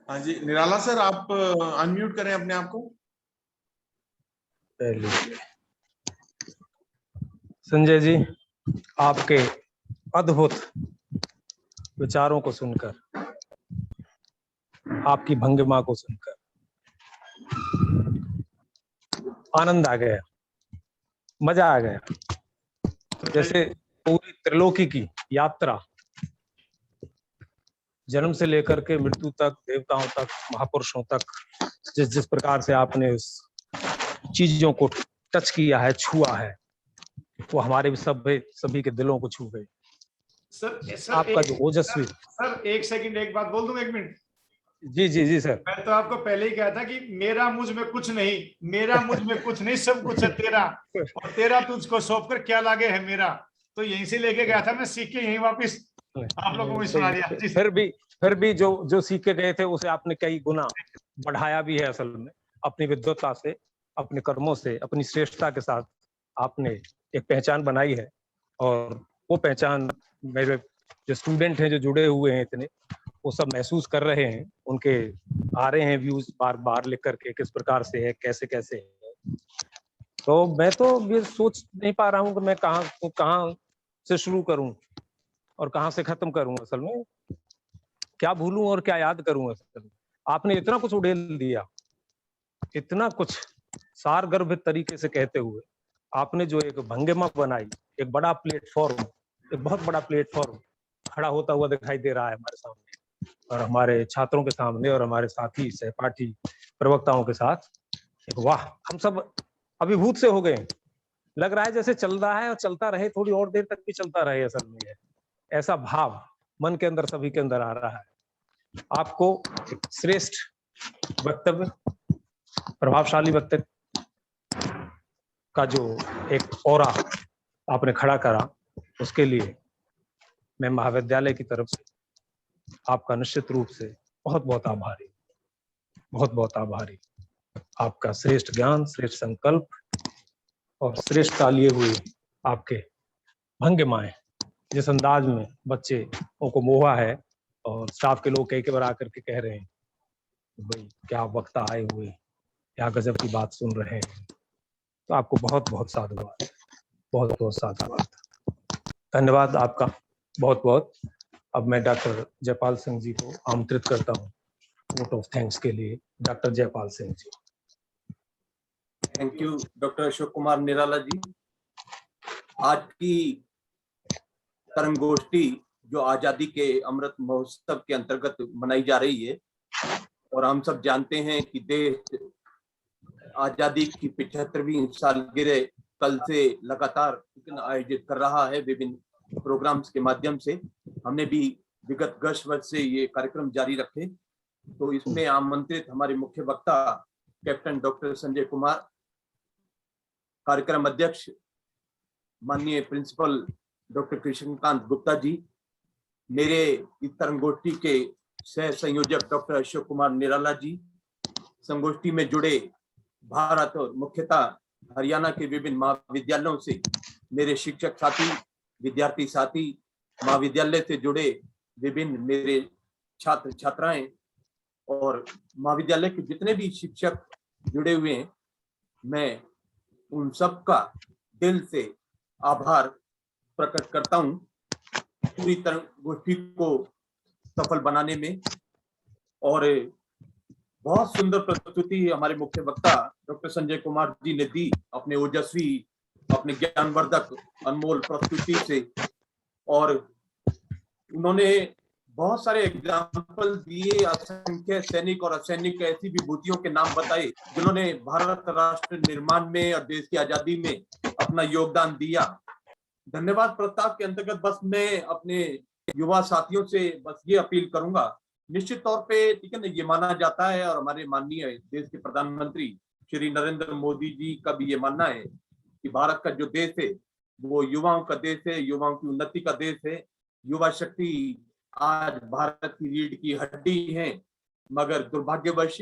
हाँ जी निराला सर, आप अनम्यूट करें अपने आप को। संजय जी, आपके अद्भुत विचारों को सुनकर, आपकी भंगिमा को सुनकर आनंद आ गया, मजा आ गया। जैसे पूरी त्रिलोकी की यात्रा, जन्म से लेकर के मृत्यु तक, देवताओं तक, महापुरुषों तक, जिस जिस प्रकार से आपने उस चीजों को टच किया है, छुआ है, वो हमारे भी सभी के दिलों को छू गए। सर आपका जो ओजस्वी। सर एक सेकंड, एक बात बोल दूं, 1 मिनट। जी जी जी सर। मैं तो आपको पहले ही कहा था कि मेरा मुझ में कुछ नहीं, मेरा मुझ में कुछ नहीं, सब कुछ है तेरा, और तेरा तुझको सौंप कर क्या लागे है मेरा। तो यहीं से लेके गया था मैं, सीख के यहीं वापस आप लोगों को सुना दिया। फिर भी जो सीख के गए थे उसे आपने कई गुना बढ़ाया भी है। असल में अपनी विद्वता से, अपने कर्मों से, अपनी श्रेष्ठता के साथ आपने एक पहचान बनाई है। और वो पहचान मेरे जो स्टूडेंट हैं, जो जुड़े हुए हैं इतने, वो सब महसूस कर रहे हैं। उनके आ रहे हैं व्यूज बार बार लिख करके, किस प्रकार से है, कैसे कैसे है। तो मैं तो ये सोच नहीं पा रहा हूँ कि मैं कहाँ से शुरू करूं और कहाँ से खत्म करूं। असल में क्या भूलूं और क्या याद करूं। असल में आपने इतना कुछ उड़ेल दिया, इतना कुछ सारगर्भित तरीके से कहते हुए आपने जो एक भंगिमा बनाई, एक बड़ा प्लेटफॉर्म, एक बहुत बड़ा प्लेटफॉर्म खड़ा होता हुआ दिखाई दे रहा है हमारे सामने, और हमारे छात्रों के सामने, और हमारे साथी सहपाठी प्रवक्ताओं के साथ। एक वाह, हम सब अभिभूत से हो गए। लग रहा है जैसे चल रहा है और चलता रहे, थोड़ी और देर तक भी चलता रहे। असल में ऐसा भाव मन के अंदर, सभी के अंदर आ रहा है। आपको एक श्रेष्ठ वक्तव्य, प्रभावशाली वक्तव्य का जो एक ऑरा आपने खड़ा करा, उसके लिए मैं महाविद्यालय की तरफ से आपका निश्चित रूप से बहुत बहुत आभारी, बहुत बहुत आभारी। आपका श्रेष्ठ ज्ञान, श्रेष्ठ संकल्प और श्रेष्ठता लिए हुए आपके भंगिमाएं, जिस अंदाज में बच्चों को मोहा है और स्टाफ के लोग कई बार आकर के कह रहे हैं भाई क्या वक्ता आए हुए, क्या गजब की बात सुन रहे हैं, तो आपको बहुत बहुत साधुवाद, बहुत बहुत साधुवाद, धन्यवाद आपका बहुत बहुत। अब मैं डॉक्टर जयपाल सिंह जी को आमंत्रित करता हूँ वोट ऑफ थैंक्स के लिए। Doctor Jaipal Singh ji. Thank you doctor Ashok Kumar Nirala ji. आज की तरंगोष्ठी जो आजादी के अमृत महोत्सव के अंतर्गत मनाई जा रही है, और हम सब जानते हैं कि देश आजादी की 75वीं सालगिरह कल से लगातार आयोजित कर रहा है विभिन्न प्रोग्राम्स के माध्यम से। हमने भी विगत 10 वर्ष से ये कार्यक्रम जारी रखे। तो इसमें आमंत्रित हमारे मुख्य वक्ता कैप्टन डॉक्टर संजय कुमार, कार्यक्रम अध्यक्ष माननीय प्रिंसिपल डॉक्टर कृष्णकांत गुप्ता जी, मेरे इस तरंगोष्ठी के सह संयोजक डॉक्टर अशोक कुमार निराला जी, संगोष्ठी में जुड़े भारत और मुख्यतः हरियाणा के विभिन्न महाविद्यालयों से मेरे शिक्षक साथी, विद्यार्थी साथी, महाविद्यालय से जुड़े विभिन्न मेरे छात्र छात्राएं और महाविद्यालय के जितने भी शिक्षक जुड़े हुए हैं, मैं उन सब का दिल से आभार प्रकट करता हूं पूरी तरंगोष्ठी को सफल बनाने में। और बहुत सुंदर प्रस्तुति हमारे मुख्य वक्ता डॉक्टर संजय कुमार जी ने दी अपने ओजस्वी, अपने ज्ञानवर्धक अनमोल प्रस्तुति से, और उन्होंने बहुत सारे एग्जाम्पल दिए, असंख्य सैनिक और असैनिक ऐसी विभूतियों के नाम बताए जिन्होंने भारत राष्ट्र निर्माण में और देश की आजादी में अपना योगदान दिया। धन्यवाद प्रस्ताव के अंतर्गत बस मैं अपने युवा साथियों से बस ये अपील करूंगा, निश्चित तौर पे ठीक है ना, ये माना जाता है और हमारे माननीय देश के प्रधानमंत्री श्री नरेंद्र मोदी जी का भी ये मानना है कि भारत का जो देश है वो युवाओं का देश है, युवाओं की उन्नति का देश है। युवा शक्ति आज भारत की रीढ़ की हड्डी है, मगर दुर्भाग्यवश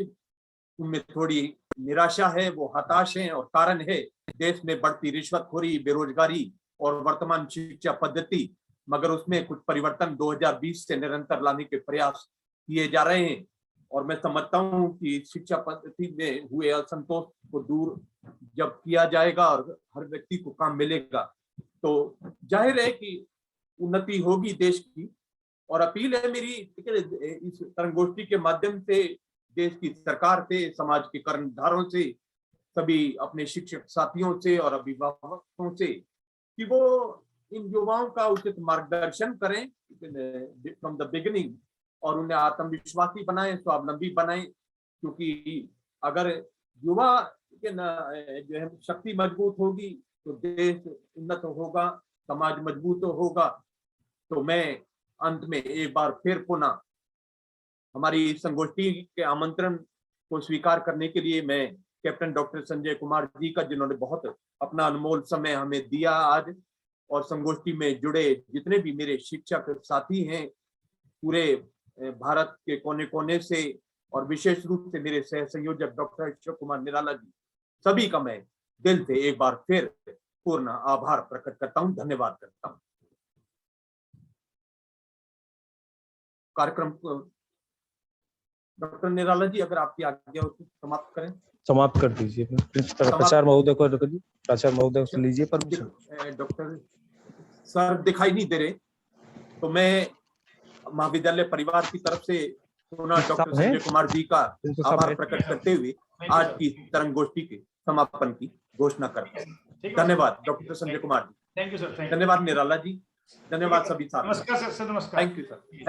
उनमें थोड़ी निराशा है, वो हताश हैं, और कारण है देश में बढ़ती रिश्वतखोरी, बेरोजगारी और वर्तमान शिक्षा पद्धति। मगर उसमें कुछ परिवर्तन 2020 से निरंतर लाने के प्रयास किए जा रहे हैं, और मैं समझता हूं कि शिक्षा पद्धति में हुए असंतोष को दूर जब किया जाएगा और हर व्यक्ति को काम मिलेगा तो जाहिर है कि उन्नति होगी देश की। और अपील है मेरी इस तरंगोष्ठी के माध्यम से देश की सरकार से, समाज के कर्णधारों से, सभी अपने शिक्षक साथियों से और अभिभावकों से कि वो इन युवाओं का उचित मार्गदर्शन करें फ्रॉम द बिगिनिंग और उन्हें आत्मविश्वासी बनाएं, स्वावलंबी बनाएं। क्योंकि अगर युवा जो है शक्ति मजबूत होगी तो देश उन्नत होगा, समाज मजबूत होगा। तो मैं अंत में एक बार फिर पुनः हमारी संगोष्ठी के आमंत्रण को स्वीकार करने के लिए मैं कैप्टन डॉक्टर संजय कुमार जी का, जिन्होंने बहुत अपना अनमोल समय हमें दिया आज, और संगोष्ठी में जुड़े जितने भी मेरे शिक्षक साथी हैं पूरे भारत के कोने कोने से, और विशेष रूप से मेरे सह संयोजक डॉक्टर अशोक कुमार निराला जी, सभी का मैं दिल से एक बार फिर पूर्ण आभार प्रकट करता हूं, धन्यवाद करता हूं। कार्यक्रम डॉक्टर निराला जी अगर आपकी आज्ञा हो तो समाप्त करें। समाप्त कर दीजिए। प्राचार्य महोदय को, प्राचार्य महोदय से लीजिए परमिशन। डॉक्टर सर दिखाई नहीं दे रहे, तो मैं महाविद्यालय परिवार की तरफ से पुनः डॉक्टर संजय कुमार जी का आभार प्रकट करते हुए आज की तरंगोष्ठी के समापन की घोषणा करते हैं। धन्यवाद doctor Sanjay Kumar ji. Thank you sir. धन्यवाद निराला जी, धन्यवाद सभी साथियों। नमस्कार सर। नमस्कार। Thank you sir. थैंक